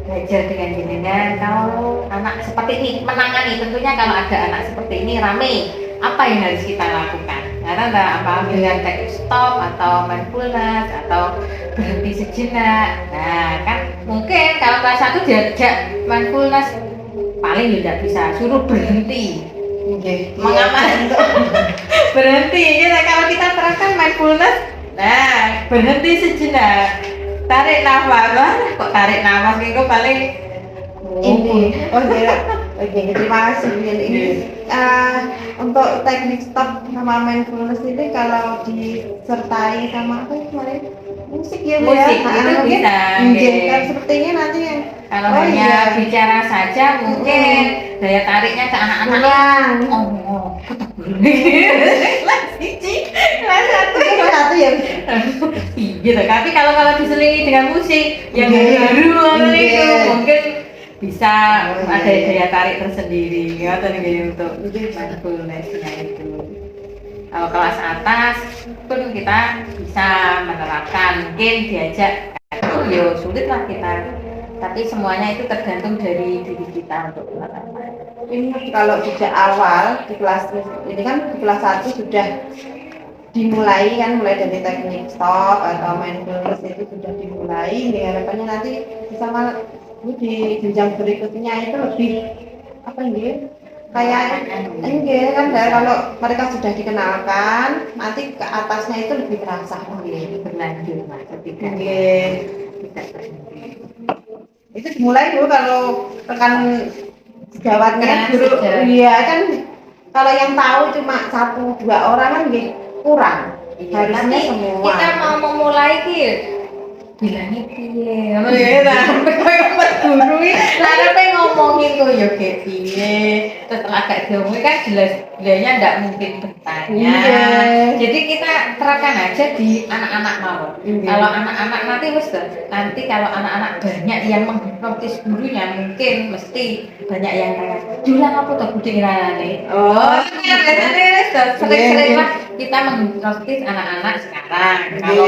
belajar dengan jenengan. Kalau anak seperti ini menangani, tentunya kalau ada anak seperti ini rame, apa yang harus kita lakukan? Karena apa dengan teknik stop atau mindfulness atau berhenti sejenak. Nah kan mungkin kalau kelas 1 diajak mindfulness paling tidak bisa, suruh berhenti mengamalkan berhenti ya. Kalau kita terapkan mindfulness, nah berhenti sejenak, tarik nafas. Kok tarik nafas itu paling ini terima kasih ini. Untuk teknik stop sama mindfulness ini kalau disertai sama apa kemarin musik ya Bu, musik ya? Itu bisa kan sepertinya nanti yang kalau hanya bicara saja mungkin daya tariknya ke anak-anak kelas satu ya gitu. Tapi kalau diselingi dengan musik yang baru itu mungkin bisa ada daya tarik tersendiri atau untuk mindfulness-nya itu. Kalau kelas atas pun kita bisa menerapkan, mungkin diajak itu ya sulit lah kita, tapi semuanya itu tergantung dari diri kita untuk menerapkan. Ini kalau sejak awal di kelas ini kan di kelas 1 sudah dimulai kan, mulai dari teknik stop atau mindfulness itu sudah dimulai. Harapannya nanti bisa di jenjang berikutnya itu lebih apa ini kayak enggak kan, kalau mereka sudah dikenalkan nanti ke atasnya itu lebih terasa berlanjut lah ketika tidak berhenti. Itu dimulai dulu kalau rekan sejawatnya guru iya kan, kalau yang tahu cuma 1-2 orang kan kurang. Harusnya semua kita mau memulai bilangnya piye ngono ya sampai koyo guru iki arepe ngomongin kok ya piye terus agak diomongin kan jelas-jelasnya enggak mungkin bertanya. Jadi kita terapkan aja di anak-anak mau. Kalau anak-anak nanti kalau anak-anak banyak yang menghipnotis gurunya mungkin mesti banyak yang tanya julang apa tuh budi ngrane. Biasanya sering-sering lah kita menghipnotis anak-anak sekarang. Kalau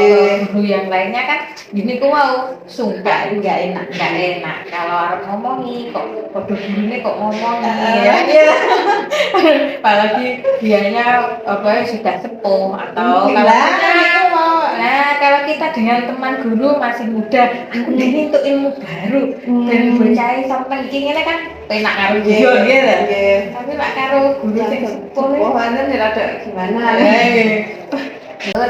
guru yang lainnya kan gini kok mau sumpah enggak enak. Kalau harus ngomongi kok bodoh gini kok ngomong nih Iya. ya. Apalagi dianya sudah sepuh atau kalau kita dengan teman guru masih muda, aku ini untuk ilmu baru dan bocah sampai gini kan penak karo dia gitu. Tapi pak karo guru sing sepuh mana nih rada gimana?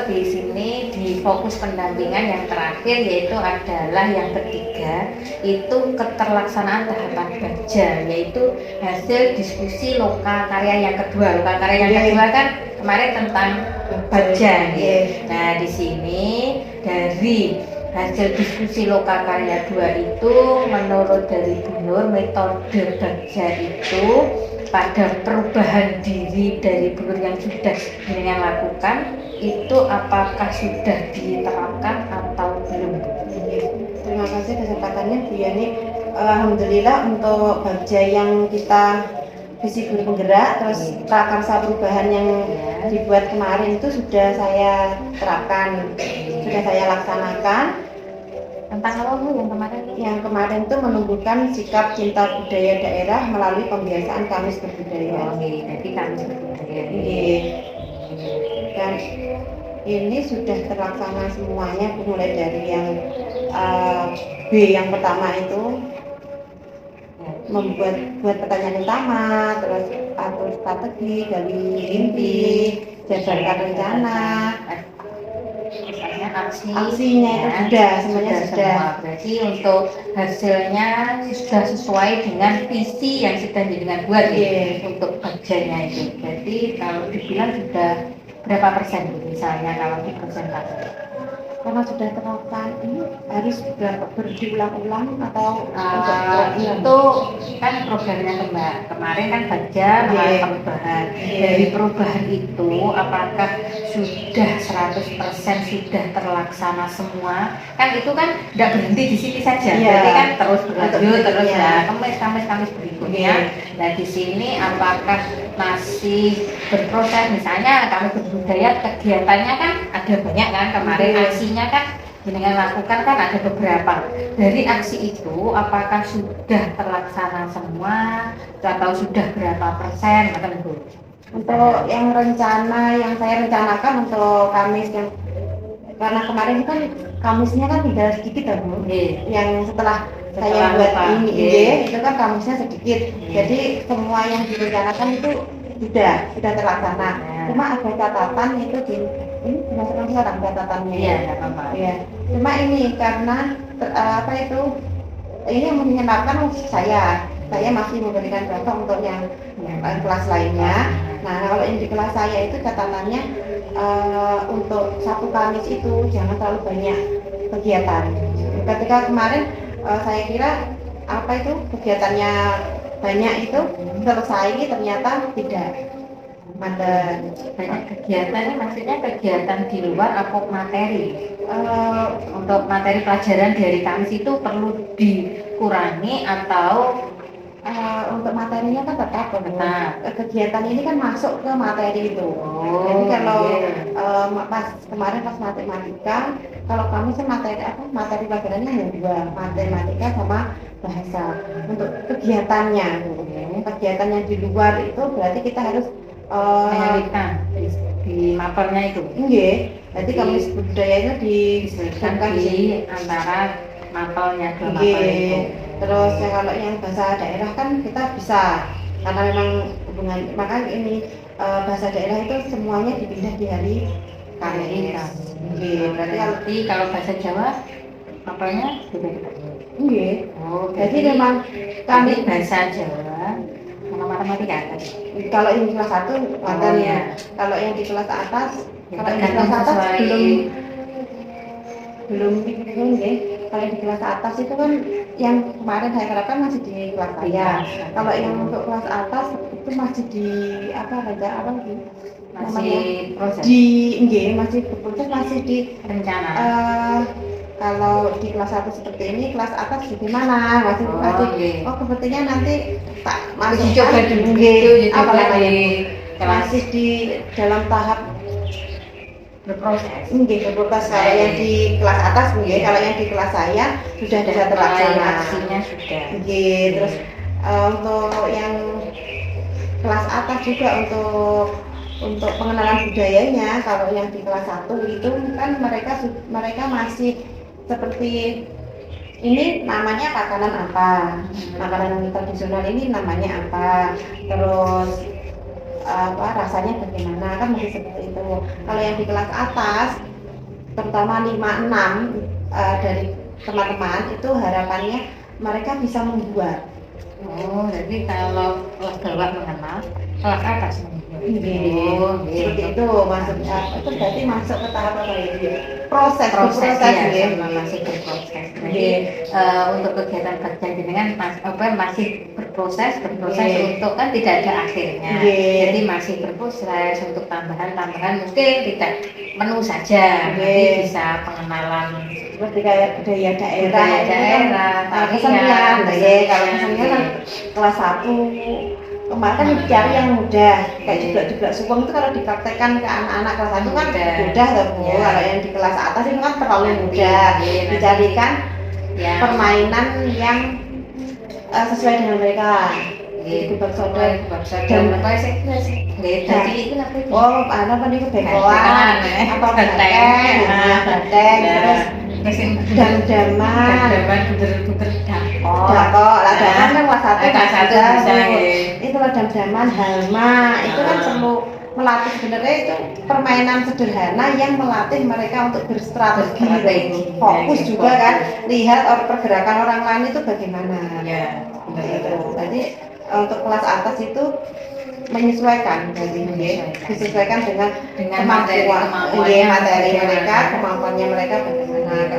Di sini di fokus pendampingan yang terakhir yaitu adalah yang ketiga itu keterlaksanaan tahapan baja, yaitu hasil diskusi lokal karya yang kedua. Lokal karya yang kedua kan kemarin tentang baja. Nah di sini dari hasil diskusi lokal karya 2 itu menurut dari Bunur metode baja itu pada perubahan diri dari Bunur yang sudah dengan lakukan itu apakah sudah diterapkan atau belum? Terima kasih kesempatannya Bu Yani. Alhamdulillah untuk baja yang kita visi guru penggerak terus prakarsa perubahan yang dibuat kemarin itu sudah saya terapkan, sudah saya laksanakan. Tentang apa Bu yang kemarin? Yang kemarin itu menumbuhkan sikap cinta budaya daerah melalui pembiasaan Kamis Berbudaya. Jadi Kamis Berbudaya. Dan ini sudah terlaksana semuanya, mulai dari yang B yang pertama itu buat pertanyaan utama, terus atur strategi dari inti, jabarkan rencana, aksinya itu sudah semuanya sudah. Berarti untuk hasilnya sudah sesuai dengan visi yang sedang dibuat untuk bagiannya itu. Jadi kalau dibilang sudah berapa persen misalnya kalau di persentase? Karena sudah terlaksana ini harus berulang-ulang atau itu kan programnya kemarin kan baja melalui perubahan. Dari perubahan itu apakah sudah 100% sudah terlaksana semua? Kan itu kan tidak berhenti di sini saja. Berarti kan terus berlanjut terus ya Kamis berikutnya. Nah di sini apakah masih berproses, misalnya kami berbudaya kegiatannya kan ada banyak kan kemarin aksinya kan dengan lakukan kan ada beberapa. Dari aksi itu apakah sudah terlaksana semua atau sudah berapa persen Bu? Untuk yang rencana yang saya rencanakan untuk Kamis yang karena kemarin kan Kamisnya kan tinggal sedikit ya Bu. Yang setelah saya buat ini itu kan Kamisnya sedikit. Jadi semua yang direncanakan itu sudah terlaksana. Cuma ada catatan itu ini dimasukkan sekarang catatannya. Iya. Cuma ini karena ini menyenangkan saya masih memberikan contoh untuk yang kelas lainnya. Nah kalau yang di kelas saya itu catatannya untuk satu Kamis itu jangan terlalu banyak kegiatan. Ketika kemarin saya kira kegiatannya banyak itu selesai, ternyata tidak. Banyak kegiatannya maksudnya kegiatan di luar apa materi? Untuk materi pelajaran dari Kamis itu perlu dikurangi atau untuk materinya kan tetap. Kegiatan ini kan masuk ke materi itu. Jadi kalau kemarin pas matematika, kalau kami materi pelajarannya hanya 2, matematika sama bahasa. Untuk kegiatannya di luar itu berarti kita harus menyelipkan di mapelnya itu. Berarti Kamis Budaya itu disebutkan di antara mapelnya dua mapel itu. Terus kalau yang bahasa daerah kan kita bisa karena memang hubungan maka ini bahasa daerah itu semuanya dipindah di hari Kamis. Berarti kalau bahasa Jawa mapelnya beda. Jadi memang kami bahasa Jawa sama matematika tadi. Kalau yang di kelas 1 kalau yang di kelas atas belum kalau di kelas atas itu kan yang kemarin saya terapkan masih di kelas saya. Kalau yang untuk kelas atas itu masih di masih berproses, masih di rencana. Kalau di kelas 1 seperti ini, kelas atas gimana? Sepertinya nanti tak masih coba dulu masih di dalam tahap berproses. Kalau yang di kelas atas kalau yang di kelas saya sudah terlaksana. Aksinya sudah. Terus Untuk yang kelas atas juga untuk pengenalan budayanya. Kalau yang di kelas 1 itu kan mereka masih seperti ini namanya makanan apa, makanan tradisional ini namanya apa, terus rasanya bagaimana, kan masih seperti itu. Kalau yang di kelas atas terutama 5-6 dari teman-teman itu harapannya mereka bisa membuat. Oh, jadi kalau kelas bawah mengenal, kelas atas mengenal. Seperti itu maksudnya. Itu berarti masuk ke tahap apa ya? Proses ya, ya. masih berproses. Jadi untuk kegiatan kerja dengan masih berproses untuk kan tidak ada akhirnya. Jadi masih berproses untuk tambahan mungkin tidak penuh saja. Nanti bisa pengenalan seperti kayak budaya daerah, kesenian, kalau kesenian kan kelas 1 kemarin kan dicari yang mudah, kayak juga suwung itu kalau dipraktekkan ke anak-anak kelas 1 kan mudah loh Bu. Kalau yang di kelas atas itu kan terlalu mudah, dicarikan permainan yang sesuai dengan mereka. Kubak soda dan apa sih? Jadi itu apa itu? Oh, apa nih bekoan, apa banteng, terus dam-daman, puter-puter dakok lah kan kelas 1 bisa itu lah dam-daman, halma itu kan perlu melatih. Sebenarnya itu permainan sederhana yang melatih mereka untuk berstrategi, fokus juga kan, lihat pergerakan orang lain itu bagaimana. Jadi untuk kelas atas itu menyesuaikan, disesuaikan dengan materi mereka, kemampuannya mereka bagaimana.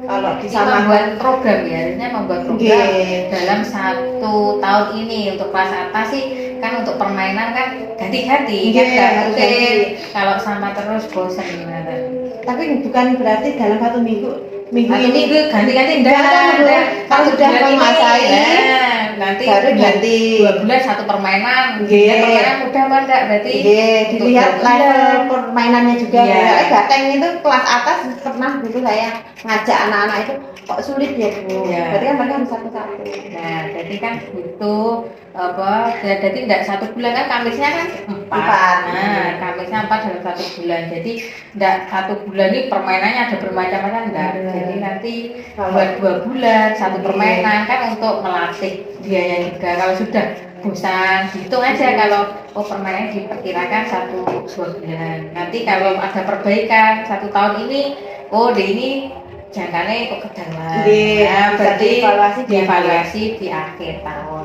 Kalau bisa membuat program membuat program dalam 1 tahun ini untuk kelas atas sih kan untuk permainan kan ganti-ganti kan mungkin kalau sama terus bosan gimana. Tapi bukan berarti dalam 1 minggu ini ganti-ganti kalau sudah menguasai nanti baru ganti 2 bulan 1 permainan. Permainan mudah kan enggak berarti dilihat level permainannya juga. Gateng itu kelas atas pernah dulu saya ngajak anak-anak itu kok sulit ya Bu. Berarti kan mereka harus satu-satu. Nah, jadi kan butuh jadi enggak 1 bulan kan Kamisnya kan 4. Nah, Kamisnya 4 dalam 1 bulan. Jadi enggak 1 bulan ini permainannya ada bermacam-macam enggak. Jadi nanti buat 2 bulan 1 permainan kan untuk melatih biaya juga. Kalau sudah bosan hitung aja kalau permainan diperkirakan 1-2 bulan. Nanti kalau ada perbaikan 1 tahun ini ini jangkanya kok kedalam. Berarti dievaluasi di akhir tahun.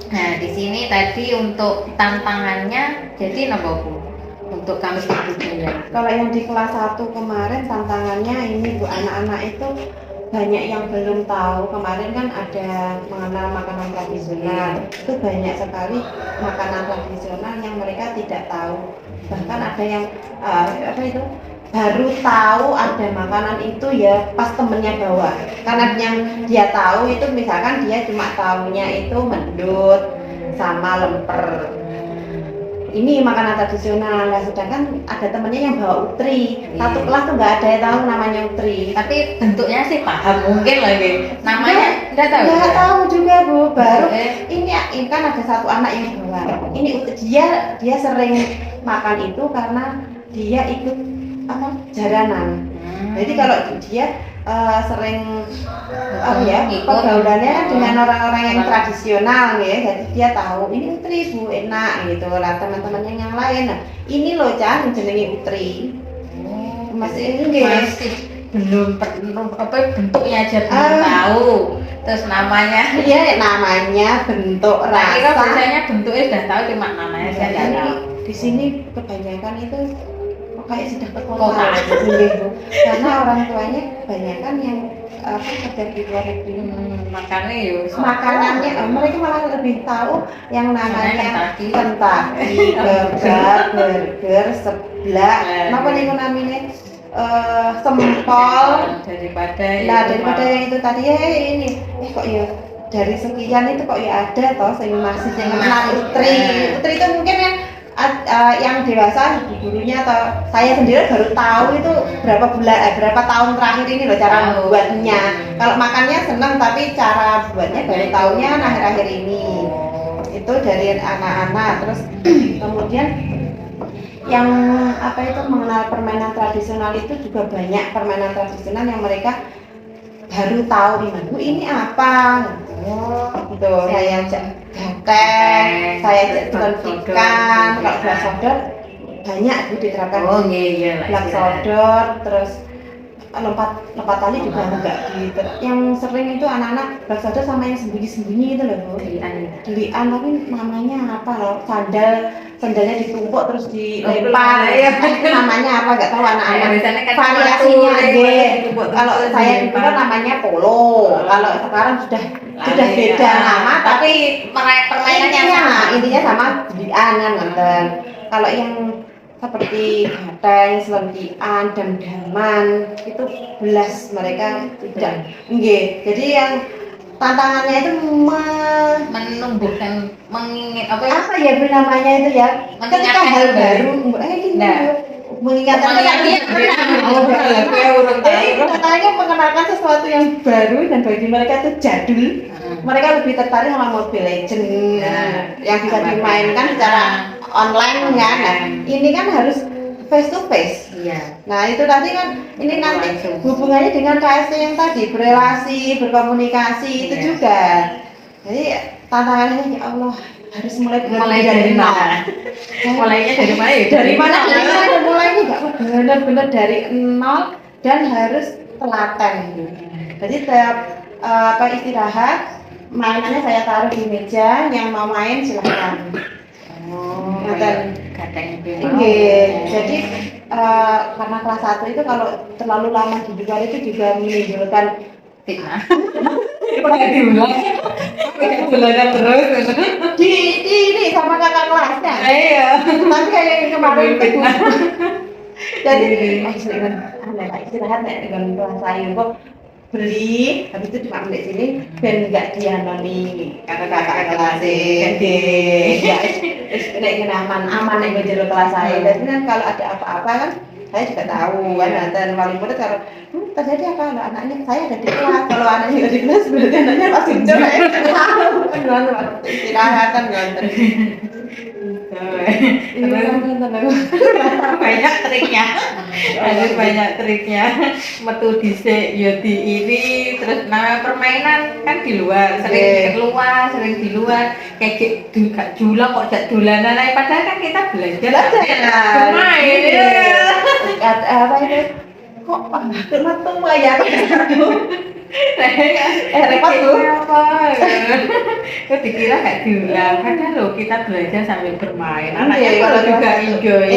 Nah, di sini tadi untuk tantangannya jadi apa Bu? Untuk Kamis budaya. Kalau yang di kelas 1 kemarin tantangannya ini Bu, anak-anak itu banyak yang belum tahu. Kemarin kan ada mengenal makanan tradisional. Itu banyak sekali makanan tradisional yang mereka tidak tahu. Bahkan ada yang baru tahu ada makanan itu ya pas temennya bawa. Karena yang dia tahu itu misalkan dia cuma tahunya itu mendut sama lemper. Ini makanan tradisional, sedangkan ada temennya yang bawa utri. Satu kelas tuh nggak ada yang tahu namanya utri. Tapi bentuknya sih paham mungkin lagi. Namanya nggak tahu. Nggak tahu juga Bu. Baru ini kan ada satu anak yang bawa. Ini dia sering makan itu karena dia ikut jaranan. Jadi kalau dia sering pergaulannya dengan orang-orang yang tradisional ya, jadi dia tahu ini utri Bu enak gitu lah. Teman-temannya yang lain, nah ini loh Cah jenenge utri. Masih belum bentuknya aja belum tahu. Terus namanya bentuk rasa. Biasanya bentuknya sudah tahu, cuma namanya saya nggak tahu. Di sini kebanyakan itu kayak sudah ke kota karena orang tuanya kebanyakan yang kerja di luar negeri. Makanannya mereka malah lebih tahu yang namanya Kentucky, burger, seblak, apa nih namanya sempol daripada yang itu tadi ini kok ya dari sekian itu kok ya ada toh masih yang kenal utri itu mungkin yang yang dewasa ibu gurunya atau saya sendiri baru tahu itu berapa tahun terakhir ini loh cara membuatnya. Kalau makannya senang tapi cara buatnya baru tahunya akhir-akhir ini. Itu dari anak-anak. Terus kemudian yang itu mengenal permainan tradisional itu juga banyak permainan tradisional yang mereka baru tahu di mana. Ini apa? Gitu. Saya ajak gateng, saya ajak ikan. Kalau belas sodor banyak diterapkan. Belas sodor, terus lompat tali juga enggak gitu. Yang sering itu anak-anak belas sodor sama yang sembunyi-sembunyi itu loh, Bu. Dilian tapi namanya apa loh? Sandalnya ditumpuk terus dilempar. Itu namanya apa enggak tahu anak-anak. Variasinya kalau saya dulu namanya polo. Kalau sekarang sudah beda nama tapi permainannya intinya sama dilian kan ngoten. Kalau yang seperti gateng, selendian, dam-daman itu belas mereka tidak. Jadi yang tantangannya itu menumbuhkan apa ya namanya itu ya ketika hal baru mengingatkan tantangannya mengenalkan sesuatu yang baru dan bagi mereka itu jadul. Mereka lebih tertarik sama Mobile Legends yang bisa dimainkan secara online kan. Ini kan harus face to face. Nah itu tadi kan ini nanti hubungannya dengan KST yang tadi berelasi, berkomunikasi itu juga. Jadi tantangannya ya Allah harus mulai dari mana? Mulainya dari mana ya? Dari mana? Mulainya nggak benar-benar dari nol dan harus telaten. Jadi setiap istirahat mainannya saya taruh di meja, yang mau main silakan. Jadi karena kelas 1 itu kalau terlalu lama di luar itu juga menimbulkan fitnah. Diulang terus. Ini sama kakak kelasnya. Iya. Tapi kayak yang kemarin itu. Jadi istirahat dengan kelas saya kok beli, habis itu cuma beli sini dan nggak dianoni kakak kelas ya aman yang menjadi kelas saya. Jadi kan kalau ada apa-apa kan saya juga tahu kan. Dan paling mudah kalau terjadi apa kalau anaknya saya ada di kelas, kalau anaknya nggak di kelas berarti anaknya pasti jelek. Istirahat kan nggak banyak triknya metu dhisik ya di ini terus permainan kan di luar sering di luar kayak gak julang kok jak dolanan ae padahal kan kita belajar bermain apa itu kok metu ya repot tuh kok dikira gak diulang padahal loh kita belajar sambil bermain anaknya kalau juga enjoy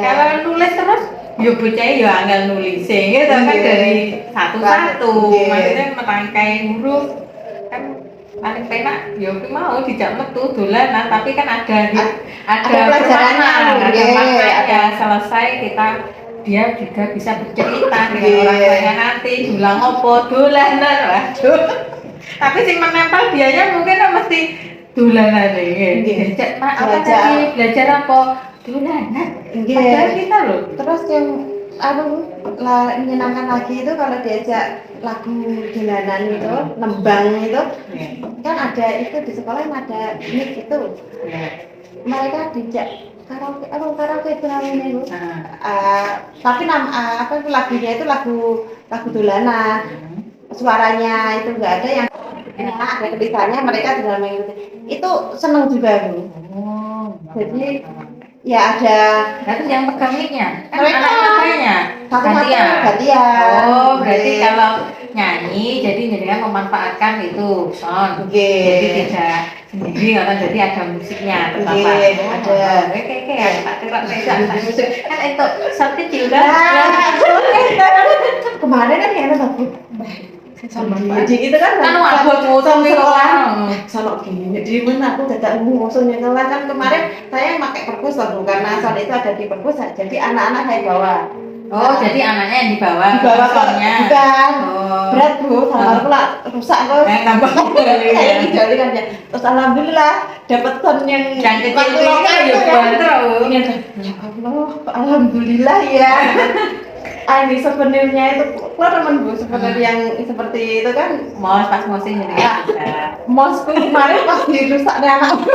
kalau nulis terus yo bocah yo angel nulis gitu kan dari satu-satu maksudnya merangkai huruf kan paling penak yo mau dijak metu dolanan tapi kan ada pelajarannya ada selesai kita dia juga bisa bercerita dengan orang tuanya nanti dulang opo dolanan waduh tapi sing menempel dianya mungkin mesti dolanan iki apa tadi belajar apa dolanan padahal kita loh terus yang menyenangkan lagi itu kalau diajak lagu dolanan itu nembang itu kan ada itu di sekolah yang ada mic itu mereka dijak karaoke itu namanya itu tapi lagunya itu lagu dolanan suaranya itu enggak ada yang ada tulisannya mereka tinggal main itu seneng juga Bu. Jadi ya ada berarti yang pegang mic-nya kan mereka gantian. Oh berarti kalau nyanyi jadi kan memanfaatkan itu sound jadi tidak sendiri atau jadi ada musiknya ada kayak tak kira musik kan itu saat kecil kan kemarin kan ya aku sama jadi itu kan abot motor sono gini jadi mana aku tidak musuhnya kan kemarin saya pakai perpus loh karena soal itu ada di perpus jadi anak-anak saya bawa Oh, jadi anaknya yang dibawa dibawa ke soalnya. bukan Oh. berat Bu, sama pula rusak terus Tambah kayak gini kan ya. Terus alhamdulillah dapat ton yang kecil waktu ini lokal kan itu ya ya. banter. Ini ada, ya Allah, alhamdulillah ya. Ini sebenarnya itu keluar teman Bu, sebenarnya yang seperti itu kan Mos pas mosin jadi Ya. bisa. mosku kemarin pas dirusak deh anakku.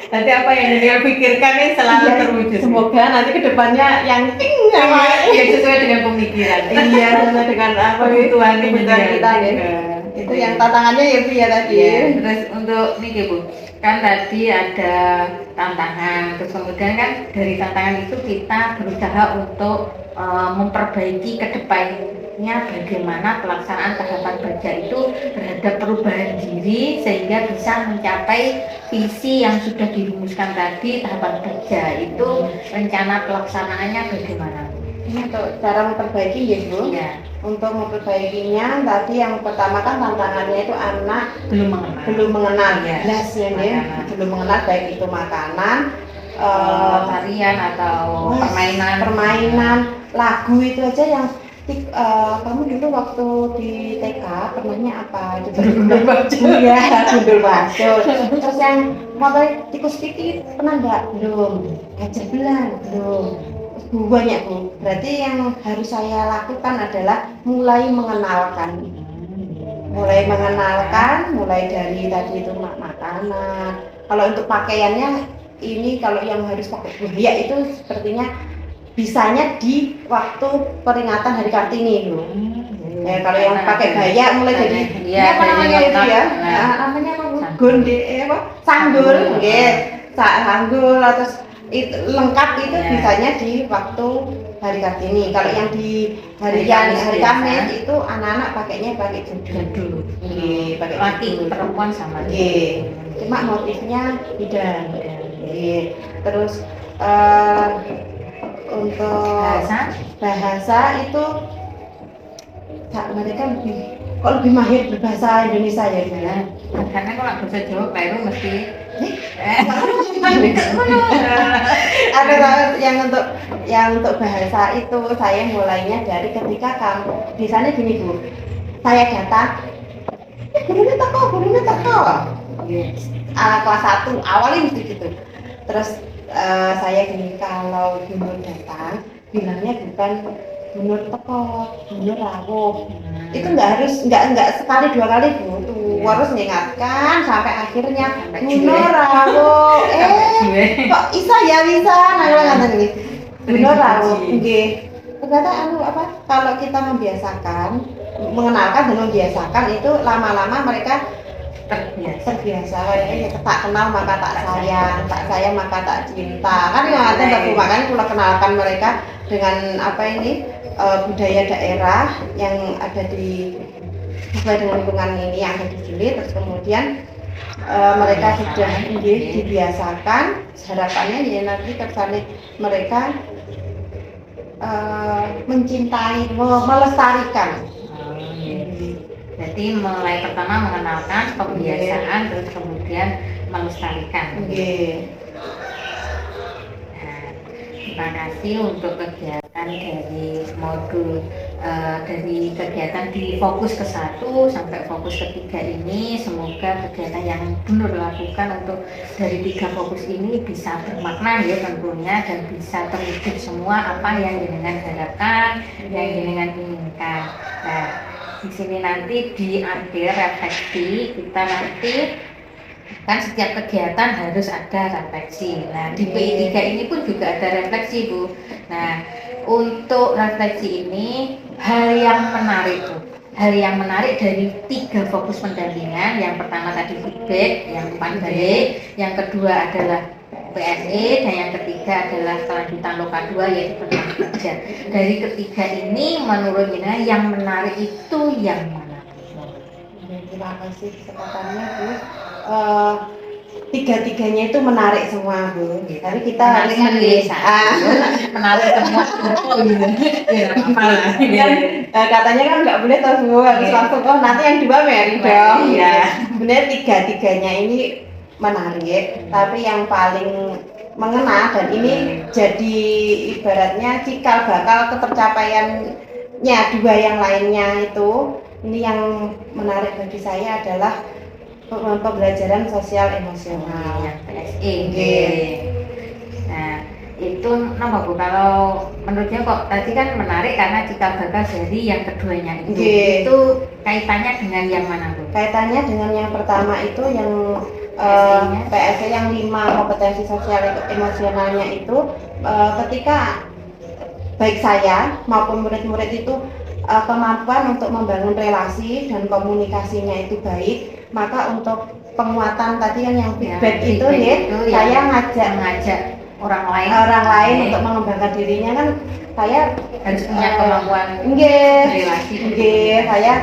Nanti apa yang dia pikirkan nih selalu Ya, terwujud. semoga nanti kedepannya yang ping sama Ya sesuai dengan pemikiran. iya sesuai dengan apa Kebutuhan kebutuhan kita ya. Itu yang tantangannya ya Bu ya tadi. Iya, terus untuk nih Bu, kan tadi ada tantangan, terus kemudian kan dari tantangan itu kita berusaha untuk memperbaiki ke depannya bagaimana pelaksanaan tahapan baja itu terhadap perubahan diri sehingga bisa mencapai visi yang sudah dirumuskan tadi. Tahapan baja itu rencana pelaksanaannya bagaimana? Ini untuk cara memperbaiki ya Bu. Ya, Untuk memperbaikinya tadi yang pertama kan tantangannya itu anak belum mengenal ya, ya, jelasnya nih makanan. belum mengenal baik itu makanan, tarian atau permainan, lagu itu aja yang kamu dulu waktu di TK pernahnya apa? Gundul baju. Iya, gundul baju. Terus yang mulai tikus pipit pernah nggak? Belum. Gajah belang? Belum. Banyak Bu. Berarti yang harus saya lakukan adalah mulai mengenalkan. Mulai dari tadi itu makanan. Kalau untuk pakaiannya ini kalau yang harus pakai kebaya itu sepertinya bisanya di waktu peringatan Hari Kartini Bu. Kalau yang pakai baya mulai jadi apa namanya itu ya? Namanya apa Bu? Gonde apa? Sanggul, nggih. Sanggul terus itu lengkap itu bisanya di waktu Hari Kartini. Kalau yang di hari Kamis itu anak-anak pakainya pakai jadul. Nggih, pakai laki perempuan sama. Nggih. Cuma motifnya beda. Nggih. Terus untuk bahasa itu mereka lebih mahir berbahasa Indonesia ya Bu ya. Karena kalau bahasa Jawa baru mesti ada yang untuk bahasa itu saya mulainya dari ketika kamu di sana gini Bu, saya datang gurunya teko kelas 1 awalnya mesti gitu. Terus saya gini, kalau Bunur datang bilangnya bukan Bunur teko, Bunur rawuh. Itu nggak sekali dua kali Bu, harus mengingatkan sampai akhirnya Bunur rawuh. Kok bisa ya bisa nanya gini. Bunur rawuh, nggih. Ternyata kalau kita membiasakan, mengenalkan dan membiasakan itu lama-lama mereka terbiasa. Kayaknya tak kenal maka tak sayang maka tak cinta. Kan yang ada Bu, makanya kalau kenalkan mereka dengan budaya daerah yang ada di sesuai dengan lingkungan ini yang ada di sini. Terus kemudian mereka sudah dibiasakan, harapannya ya nanti kesannya mereka mencintai, melestarikan. Jadi mulai pertama mengenalkan kebiasaan, terus kemudian melestarikan. Terima kasih untuk kegiatan dari modul dari kegiatan di fokus ke-1 sampai fokus ke-3 ini. Semoga kegiatan yang Bunur lakukan untuk dari 3 fokus ini bisa bermakna ya tentunya, dan bisa terwujud semua apa yang jenengan harapkan, yang jenengan inginkan. Nah, di sini nanti di akhir refleksi kita nanti kan setiap kegiatan harus ada refleksi. Nah, di PI 3 ini pun juga ada refleksi Bu. Nah, untuk refleksi ini hal yang menarik dari 3 fokus pendampingan. Yang pertama tadi feedback, yang umpan balik, yang kedua adalah PSE, dan yang ketiga adalah kelanjutan loka 2 yaitu pendampingan kerja. Dari ketiga ini menurut Ina yang menarik itu yang mana? Terima kasih kesempatannya Bu. Tiga-tiganya itu menarik semua Bu. Tapi kita harus menarik semua gitu. Katanya kan nggak boleh tahu Bu, harus langsung nanti yang 2 Mary dong. Iya. Benar tiga-tiganya ini menarik, tapi yang paling mengena, dan ini jadi ibaratnya cikal bakal ketercapaiannya dua yang lainnya itu. Ini yang menarik bagi saya adalah pembelajaran sosial emosional yang PSE. Nah, itu nama Bu, kalau menurutnya kok tadi kan menarik karena cikal bakal dari yang keduanya itu. Itu kaitannya dengan yang mana Bu? Kaitannya dengan yang pertama itu yang PSE yang 5 kompetensi sosial emosionalnya itu, ketika baik saya maupun murid-murid itu kemampuan untuk membangun relasi dan komunikasinya itu baik, maka untuk penguatan tadi kan yang feedback itu ya, saya ngajak orang lain untuk mengembangkan dirinya, kan saya harus punya kemampuan relasi. Saya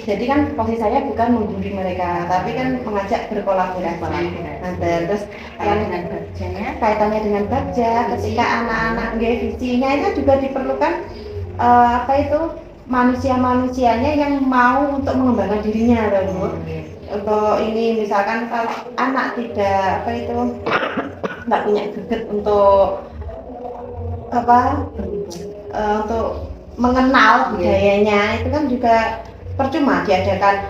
jadi kan posisi saya bukan menggurui mereka, tapi kan mengajak berkolaborasi. Nah, terus yang dengan Bagja, kaitannya dengan Bagja, ketika anak-anak visinya itu juga diperlukan manusia-manusianya yang mau untuk mengembangkan dirinya, Bu. Untuk ini misalkan kalau anak tidak nggak punya greget untuk untuk mengenal budayanya, itu kan juga percuma kita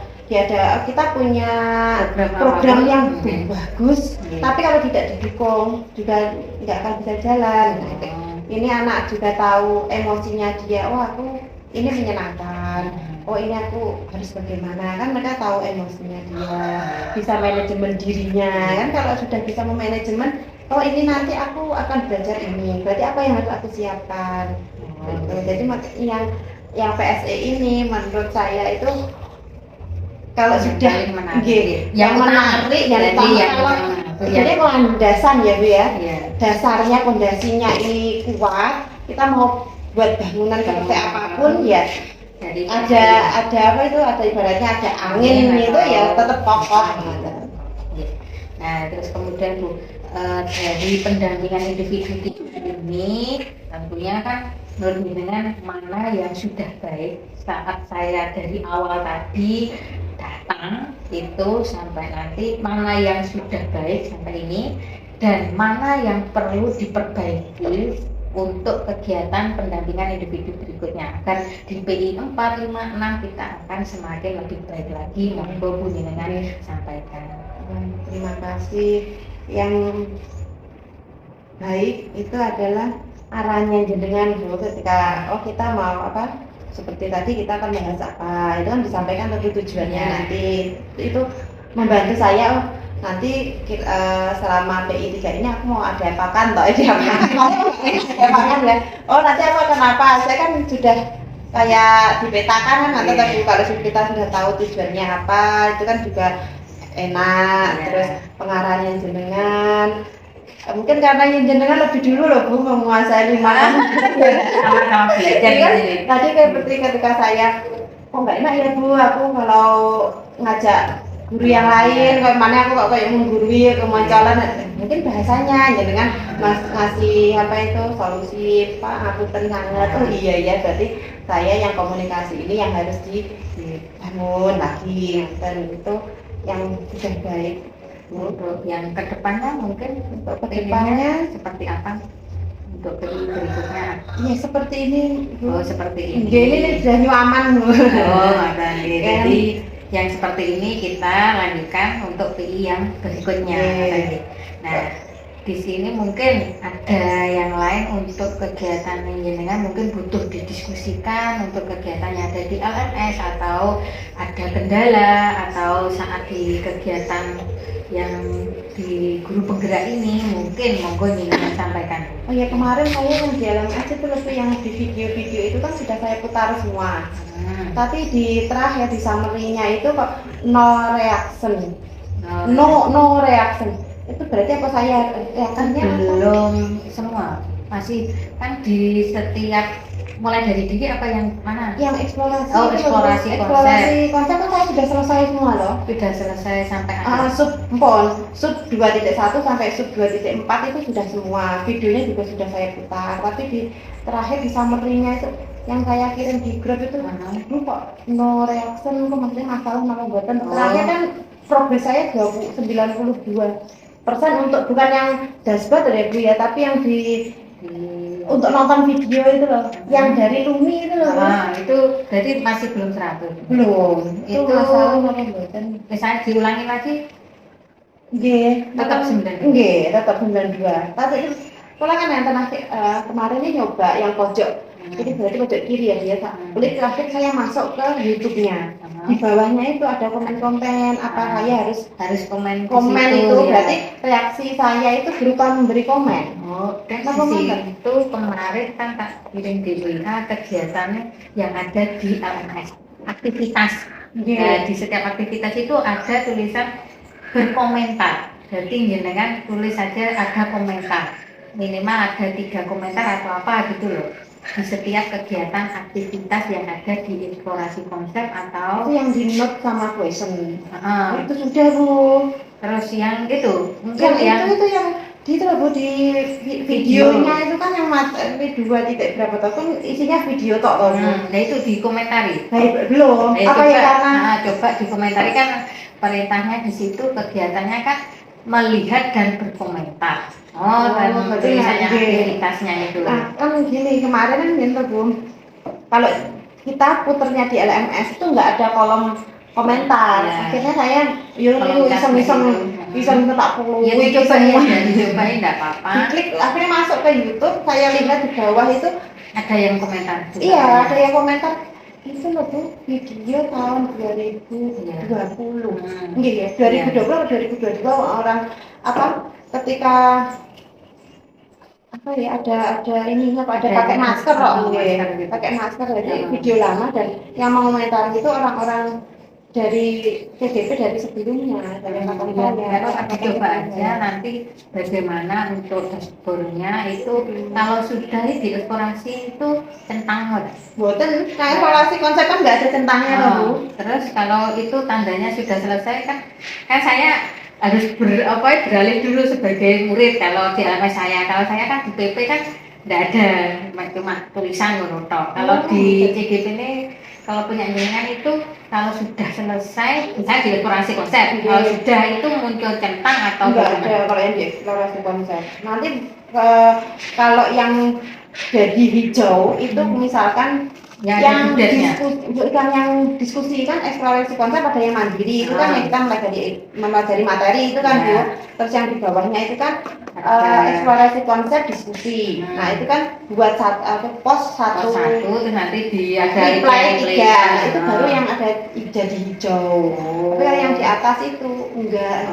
punya program yang bagus, tapi kalau tidak didukung juga nggak akan bisa jalan. Ini anak juga tahu emosinya dia, aku ini menyenangkan, ini aku harus bagaimana, kan mereka tahu emosinya dia, bisa manajemen dirinya kan. Kalau sudah bisa memanajemen, ini nanti aku akan belajar ini, berarti apa yang harus aku siapkan. Jadi yang PSE ini menurut saya itu kalau sudah yang menarik jadi landasan ya Bu ya, dasarnya pondasinya ini kuat, kita mau buat bangunan seperti apapun ya, ada ibaratnya ada angin itu ya tetap kokoh. Nah, terus kemudian Bu, dari pendampingan individu ini tentunya kan menurut dengan mana yang sudah baik saat saya dari awal tadi datang itu sampai nanti, mana yang sudah baik sampai ini, dan mana yang perlu diperbaiki untuk kegiatan pendampingan individu berikutnya agar di PI 4, 5, 6 kita akan semakin lebih baik lagi. Monggo Bu dengan sampaikan. Terima kasih. Yang baik itu adalah arahnya jenengan Bu, ketika kita mau seperti tadi kita akan bahas apa, itu kan disampaikan tentu tujuannya nanti itu membantu saya nanti selama PI 3 ini aku mau ada apakan nanti aku akan apa, saya kan sudah kayak dipetakan kan, atau kalau kita sudah tahu tujuannya apa, itu kan juga enak. Terus pengarahan jenengan, mungkin karena jenengan lebih dulu loh Bu menguasai 5 sama-sama belajar kan. Tadi ketika saya nggak enak ya Bu, aku kalau ngajak guru yang lain, kayak mana aku kayak menggurui kemunculan, mungkin bahasanya jenengan ngasih solusi, Pak ngapunten sangat, iya berarti saya yang komunikasi ini yang harus dibangun lagi, dan itu yang sudah baik. Untuk yang kedepannya mungkin untuk kedepannya seperti apa untuk berikutnya? Ya seperti ini Bu. Seperti ini. Ini sudah nyaman Bu. Jadi yang seperti ini kita lanjutkan untuk PI yang berikutnya. Nah, di sini mungkin ada yang lain untuk kegiatan jenengan mungkin butuh didiskusikan untuk kegiatan yang ada di LMS, atau ada kendala atau saat di kegiatan yang di guru penggerak ini, mungkin monggo jenengan sampaikan. Kemarin saya yang di LMS itu lebih yang di video-video itu kan sudah saya putar semua. Tapi di terakhir di summary-nya itu kok no reaction. No reaction. Itu berarti apa saya reaksinya belum semua. Masih kan di setiap mulai dari diri apa yang mana? Yang eksplorasi. Eksplorasi konsep kan saya sudah selesai semua loh. Sudah selesai sampai sub 2.1 sampai sub 2.4 itu sudah semua. Videonya juga sudah saya putar. Tapi di terakhir di summary-nya itu yang saya kirim di grup itu kok no reaction, kok maksudnya masalah nama buatan. Terakhir kan progres saya 92. untuk bukan yang dashboard ya Bu ya, tapi yang Di- untuk nonton video itu loh, yang dari Lumi itu loh. itu jadi masih belum 100. Belum. Itu Itu masalah apa mboten? misalnya diulangi lagi Nggih, tetap 92. Nggih, tetap 92. Tapi itu pola kan yang kemarin ini nyoba yang pojok. Jadi berarti pojok kiri ya dia. Klik terakhir saya masuk ke YouTube-nya. Di bawahnya itu ada komen-komen apa saya harus komen komen di situ, itu ya. berarti reaksi saya itu berupa memberi komen. Dan Kenapa di Mbak? situ kemarin kan tak kirim di WA kegiatannya yang ada di LMS aktivitas. Nah, di setiap aktivitas itu ada tulisan berkomentar. Jadi jenengan tulis saja ada komentar. Minimal ada 3 komentar atau apa gitu loh. Di setiap kegiatan aktivitas yang ada di eksplorasi konsep Itu atau yang di note sama question. uh, Itu sudah Bu. terus yang gitu mungkin Yang yang itu yang di itu loh Bu, di videonya itu kan yang dua titik berapa tahun kan isinya video tok loh Bu. nah itu dikomentari. Baik, belum. Nah, Apa coba, ya karena coba dikomentari kan perintahnya di situ kegiatannya kan melihat dan berkomentar. Dan berarti tulisannya nggak, aktivitasnya itu. nah kan gini kemarin kan gitu Bu. Kalau kita puternya di LMS itu nggak ada kolom komentar. Ya. Akhirnya saya Kolom chat iseng tak perlu. Ya dicobain ya, dicobain enggak apa-apa. Diklik akhirnya masuk ke YouTube, saya lihat di bawah itu Ada yang komentar juga. iya, ada yang komentar itu loh Bu, video tahun 2020. Nggih ya, 2020 atau 2022 orang apa ketika apa ya ada ininya ada pakai masker kok nggih. Pakai masker jadi video lama dan yang mengomentari itu orang-orang dari CDP dari sebelumnya dari angkatan saya. Coba aja nanti bagaimana untuk dashboardnya itu kalau sudah di eksplorasi itu centang Boten, kayak evaluasi konsep kan nggak ada centangnya loh Bu. Terus kalau itu tandanya sudah selesai kan saya harus beralih dulu sebagai murid kalau di LMS saya. Kalau saya kan di PP kan nggak ada cuma tulisan ngono-tok. Kalau di CGP ini kalau punya jenengan itu kalau sudah selesai bisa di eksplorasi konsep. Kalau sudah itu muncul centang atau Enggak ada kalau yang di eksplorasi konsep. Nanti kalau yang jadi hijau itu misalkan yang diskusi kan eksplorasi konsep ada yang mandiri itu kan yang kita mempelajari materi itu kan Bu. Terus yang di bawahnya itu kan eksplorasi konsep diskusi. Nah itu kan buat post satu terus nanti ada reply 3 itu baru yang ada jadi hijau. Tapi kalau yang di atas itu enggak.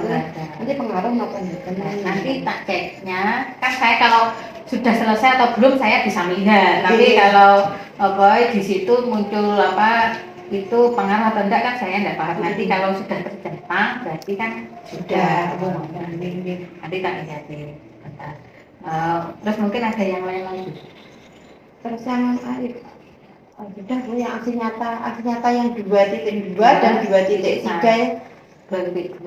Nanti pengaruh apa enggak? Nanti tak ceknya kan saya kalau sudah selesai atau belum saya bisa melihat. Tapi kalau di situ muncul itu pengaruh atau enggak kan saya enggak paham. Nanti kalau sudah tercentang berarti kan sudah. Nanti tak lihatin. Terus mungkin ada yang lain lagi. Terus yang sudah Bu yang aksi nyata yang 2.2 dan 2.3 ya. 2.2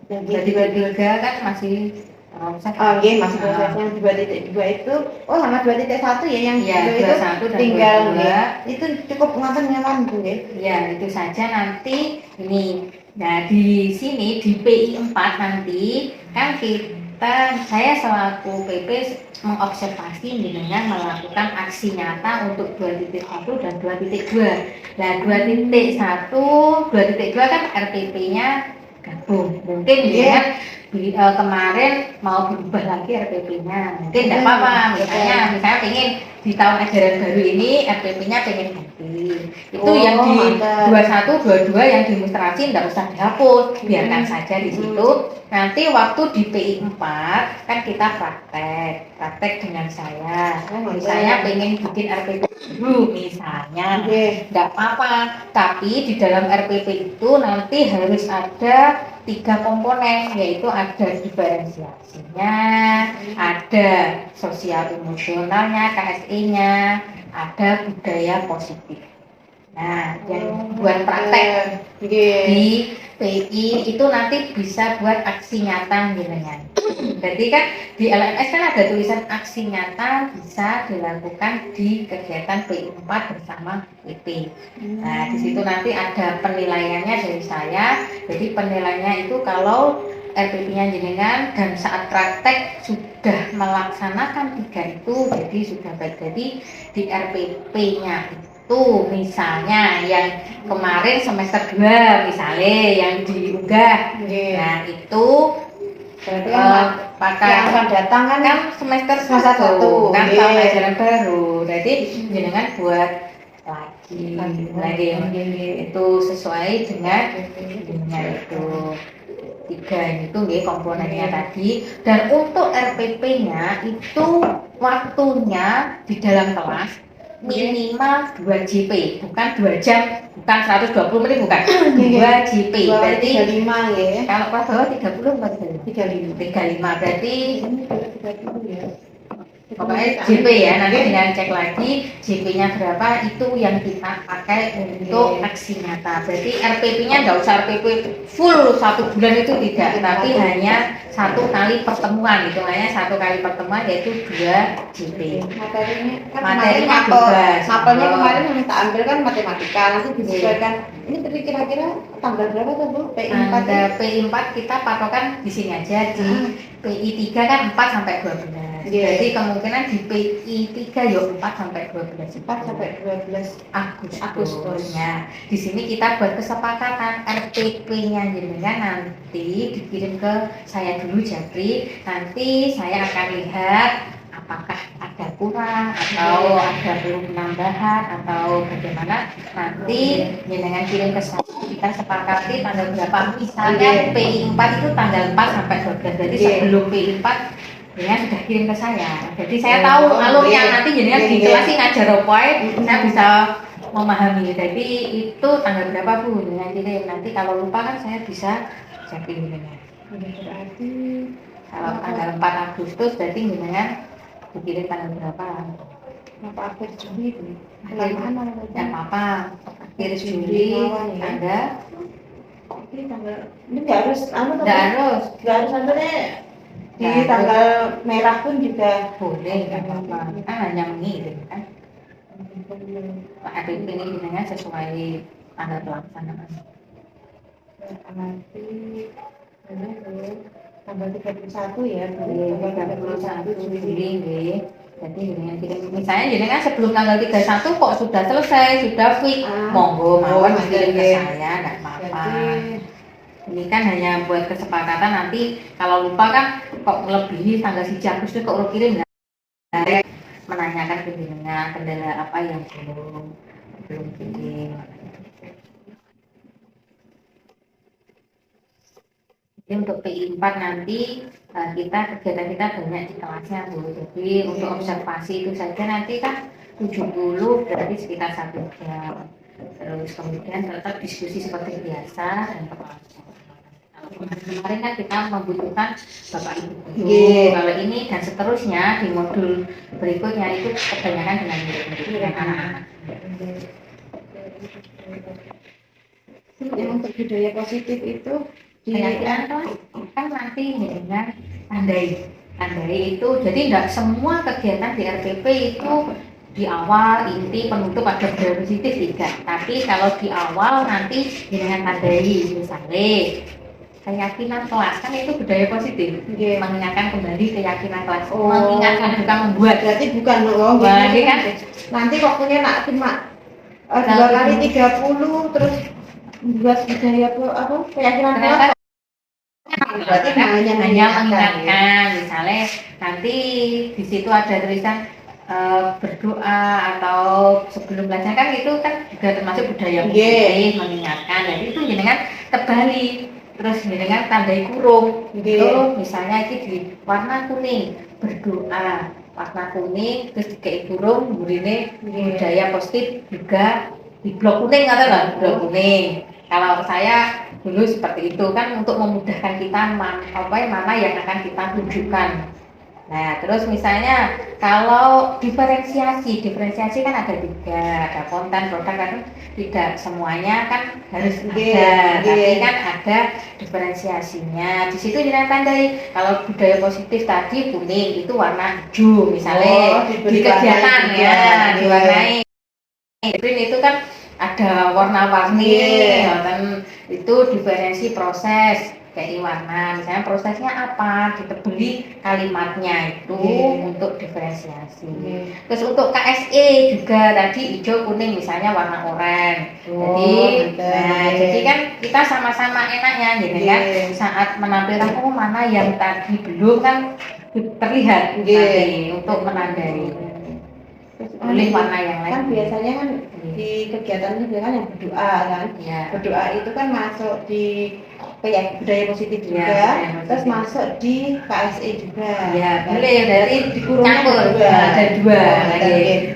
dan 2.3 kan masih proses. Oke, masih proses yang 2.2 itu sama 2.1 ya yang itu tinggal itu cukup ngapain nyaman Bu ya. Ya, itu saja nanti ini. Nah, di sini di PI 4 nanti kan saya selaku PP mengobservasi dengan melakukan aksi nyata untuk 2.1 dan 2.2. Nah, 2.1, 2.2 kan RPP-nya gabung. Mungkin ya kemarin mau berubah lagi RPP-nya. Mungkin tidak apa-apa. Misalnya pengen di tahun ajaran baru ini RPP-nya pengen ganti. Itu yang di 21, 22 yang demonstrasi tidak usah dihapus, biarkan saja di situ. Nanti waktu di PI 4 kan kita praktek dengan saya. Misalnya pengen bikin RPP dulu misalnya, nggak apa-apa. Tapi di dalam RPP itu nanti harus ada 3 komponen, yaitu ada diferensiasinya, ada sosial emosionalnya, KSE-nya, ada budaya positif. Nah, yang buat praktek di PI itu nanti bisa buat aksi nyata jenengan. Jadi kan di LMS kan ada tulisan aksi nyata bisa dilakukan di kegiatan PI 4 bersama PP. Nah, di situ nanti ada penilaiannya dari saya. Jadi penilaiannya itu kalau RPP-nya jenengan dan saat praktek sudah melaksanakan 3 itu, jadi sudah baik. Jadi di RPP-nya itu misalnya yang kemarin semester 2 misalnya yang diunggah, nah itu Berarti pakai yang akan datang kan semester semester 1 1, kan nggih. tahun ajaran baru, jadi jenengan buat lagi itu sesuai dengan itu 3 itu nggih komponennya tadi. Dan untuk RPP-nya itu waktunya di dalam kelas minimal 2 JP, bukan 2 jam, bukan 120 menit, bukan 2 JP. Berarti 35 ya. kalau kelas bawah 30 empat 35 berarti pokoknya JP ya, nanti dengan cek lagi JP-nya berapa, itu yang kita pakai untuk aksi nyata. Berarti RPP-nya nggak usah RPP full 1 bulan itu tidak, tapi hanya 1 kali pertemuan, hitungannya 1 kali pertemuan yaitu 2 JP. Materinya mapelnya kemarin yang kita ambil kan matematika, nanti disesuaikan. Ini kira-kira tanggal berapa tuh Bu? PI4? P4 kita patokan di sini aja, di PI3 kan 4 sampai 12. Jadi kemungkinan di PI3 ya 4 sampai 12. 4 sampai 12 Agustus. Ya, di sini kita buat kesepakatan RPP-nya jenengan nanti dikirim ke saya dulu Japri. Nanti saya akan lihat apakah ada kurang atau ada perlu penambahan atau bagaimana, nanti jenengan kirim ke saya, kita sepakati tanggal berapa. Misalnya PI4 itu tanggal 4 sampai 12, jadi sebelum PI4 ya sudah kirim ke saya. Jadi saya tahu alurnya, nanti jenengan di kelas ngajar apa saya bisa memahami. Jadi itu tanggal berapa Bu dengan kirim, nanti kalau lupa kan saya bisa cek jenengan. Berarti Kalau tanggal 4 Agustus berarti jenengan dikirim tanggal berapa? apa akhir Juli itu? Ya apa? Akhir Juli tanggal? Ini nggak harus, Nggak harus. sampai di tanggal merah pun juga Boleh, nggak apa-apa. Kan hanya mengirim kan. RPP ini jenengan sesuai tanggal pelaksanaan. nanti tanggal 31 ya, Tanggal 31 Juli nggih. Jadi jenengan kirim, misalnya jenengan sebelum tanggal 31 kok sudah selesai, sudah fix, monggo mawon kirim ke saya, nggak apa-apa. Ini kan hanya buat kesepakatan, nanti kalau lupa kan kok melebihi tanggal 1 Agustus kok udah kirim, nah, menanyakan ke jenengan kendala apa yang belum kirim. Jadi untuk PI4 nanti kegiatan kita banyak di kelasnya Bu. Jadi untuk observasi itu saja nanti kan 70 berarti sekitar 1 jam. Terus kemudian tetap diskusi seperti biasa dan kepala sekolah. Kemarin kan kita membutuhkan Bapak Ibu guru, kalau ini dan seterusnya di modul berikutnya itu kebanyakan dengan murid-murid dan anak-anak. Yang untuk budaya positif itu Keyakinan kan nanti dengan tandai itu, jadi tidak semua kegiatan di RPP itu di awal inti penutup ada budaya positif tidak, tapi kalau di awal nanti dengan tandai misalnya keyakinan kelas kan itu budaya positif, mengingatkan kembali keyakinan kelas, mengingatkan bukan membuat, berarti bukan berarti kan nanti waktunya nak cuma 2 kali 30 terus buat budaya apa keyakinan kelas, berarti hanya mengingatkan, misalnya nanti di situ ada tulisan berdoa atau sebelum belajar kan itu kan juga termasuk budaya positif, mengingatkan. Jadi itu jenengan terbalik, terus jenengan tandai kurung itu misalnya itu di warna kuning berdoa, warna kuning terus dikei kurung burine budaya positif juga di blok kuning atau lah blok kuning. Kalau saya dulu seperti itu kan untuk memudahkan kita mana yang akan kita tunjukkan. Nah, terus misalnya kalau diferensiasi kan ada 3, ada konten, produk, kan tidak semuanya kan harus ada, tapi kan ada diferensiasinya. Di situ jangan tandai. Kalau budaya positif tadi kuning itu warna hijau, misalnya di kegiatan ya diwarnai. Green itu kan ada warna-warni, dan itu diferensi proses. kayak warna, misalnya prosesnya apa, ditebeli kalimatnya itu untuk diferensiasi. Terus untuk KSE juga tadi hijau kuning misalnya warna oranye. Jadi kan kita sama-sama enaknya gitu kan, saat menampilkan mana yang tadi belum kan terlihat nanti untuk menandai. Pilih warna yang lain. Kan biasanya kan di kegiatan itu kan yang berdoa kan. Berdoa itu kan masuk di budaya positif juga, terus masuk di KSE juga. Boleh, berarti campur ada dua.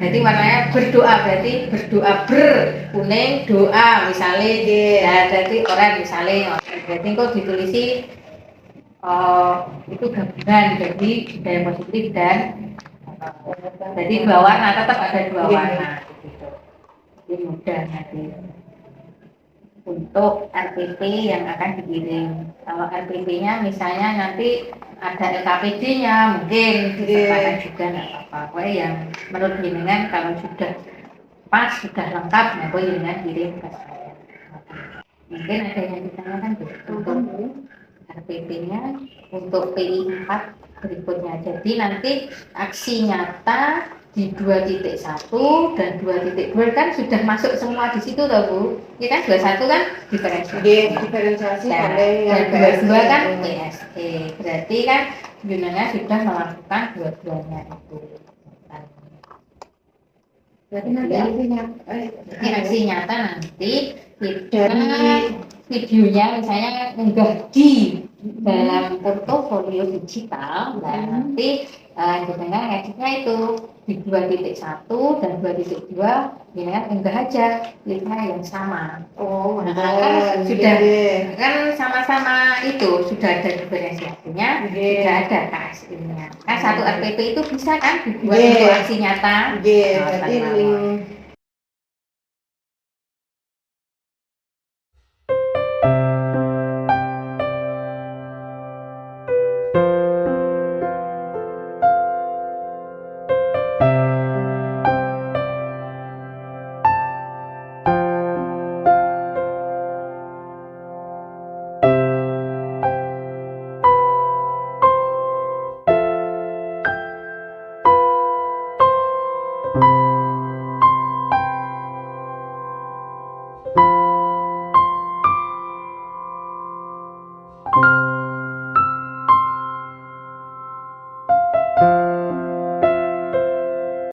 Jadi warnanya berdoa, berarti berdoa kuning doa misalnya, berarti oranye misalnya. Berarti kok ditulisi itu gabungan jadi budaya positif dan jadi dua warna, tetap ada dua warna gitu. Jadi mudah nanti untuk RPP yang akan dikirim. Kalau RPP-nya misalnya nanti ada LKPD-nya mungkin disertakan juga nggak apa-apa. Pokoknya yang menurut jenengan kalau sudah pas sudah lengkap, nah jenengan kirim ke saya. Mungkin ada yang ditanyakan untuk RPP-nya untuk PI 4 berikutnya. Jadi nanti aksi nyata di 2.1 dan 2.2 kan sudah masuk semua di situ toh Bu. Ini kan 21 kan diferensiasi. Dan 22 kan PSE. Berarti kan Yunana sudah melakukan dua-duanya itu. Berarti nanti aksi nyata nanti kita videonya misalnya unggah di dalam portofolio digital, nah nanti jenengan ngeditnya itu di 2.1 dan 2.2 jenengan unggah aja linknya yang sama. Kan sudah kan sama-sama itu sudah ada diferensiasinya, sudah ada KSI-nya. Kan satu RPP itu bisa kan dibuat untuk aksi nyata. Berarti link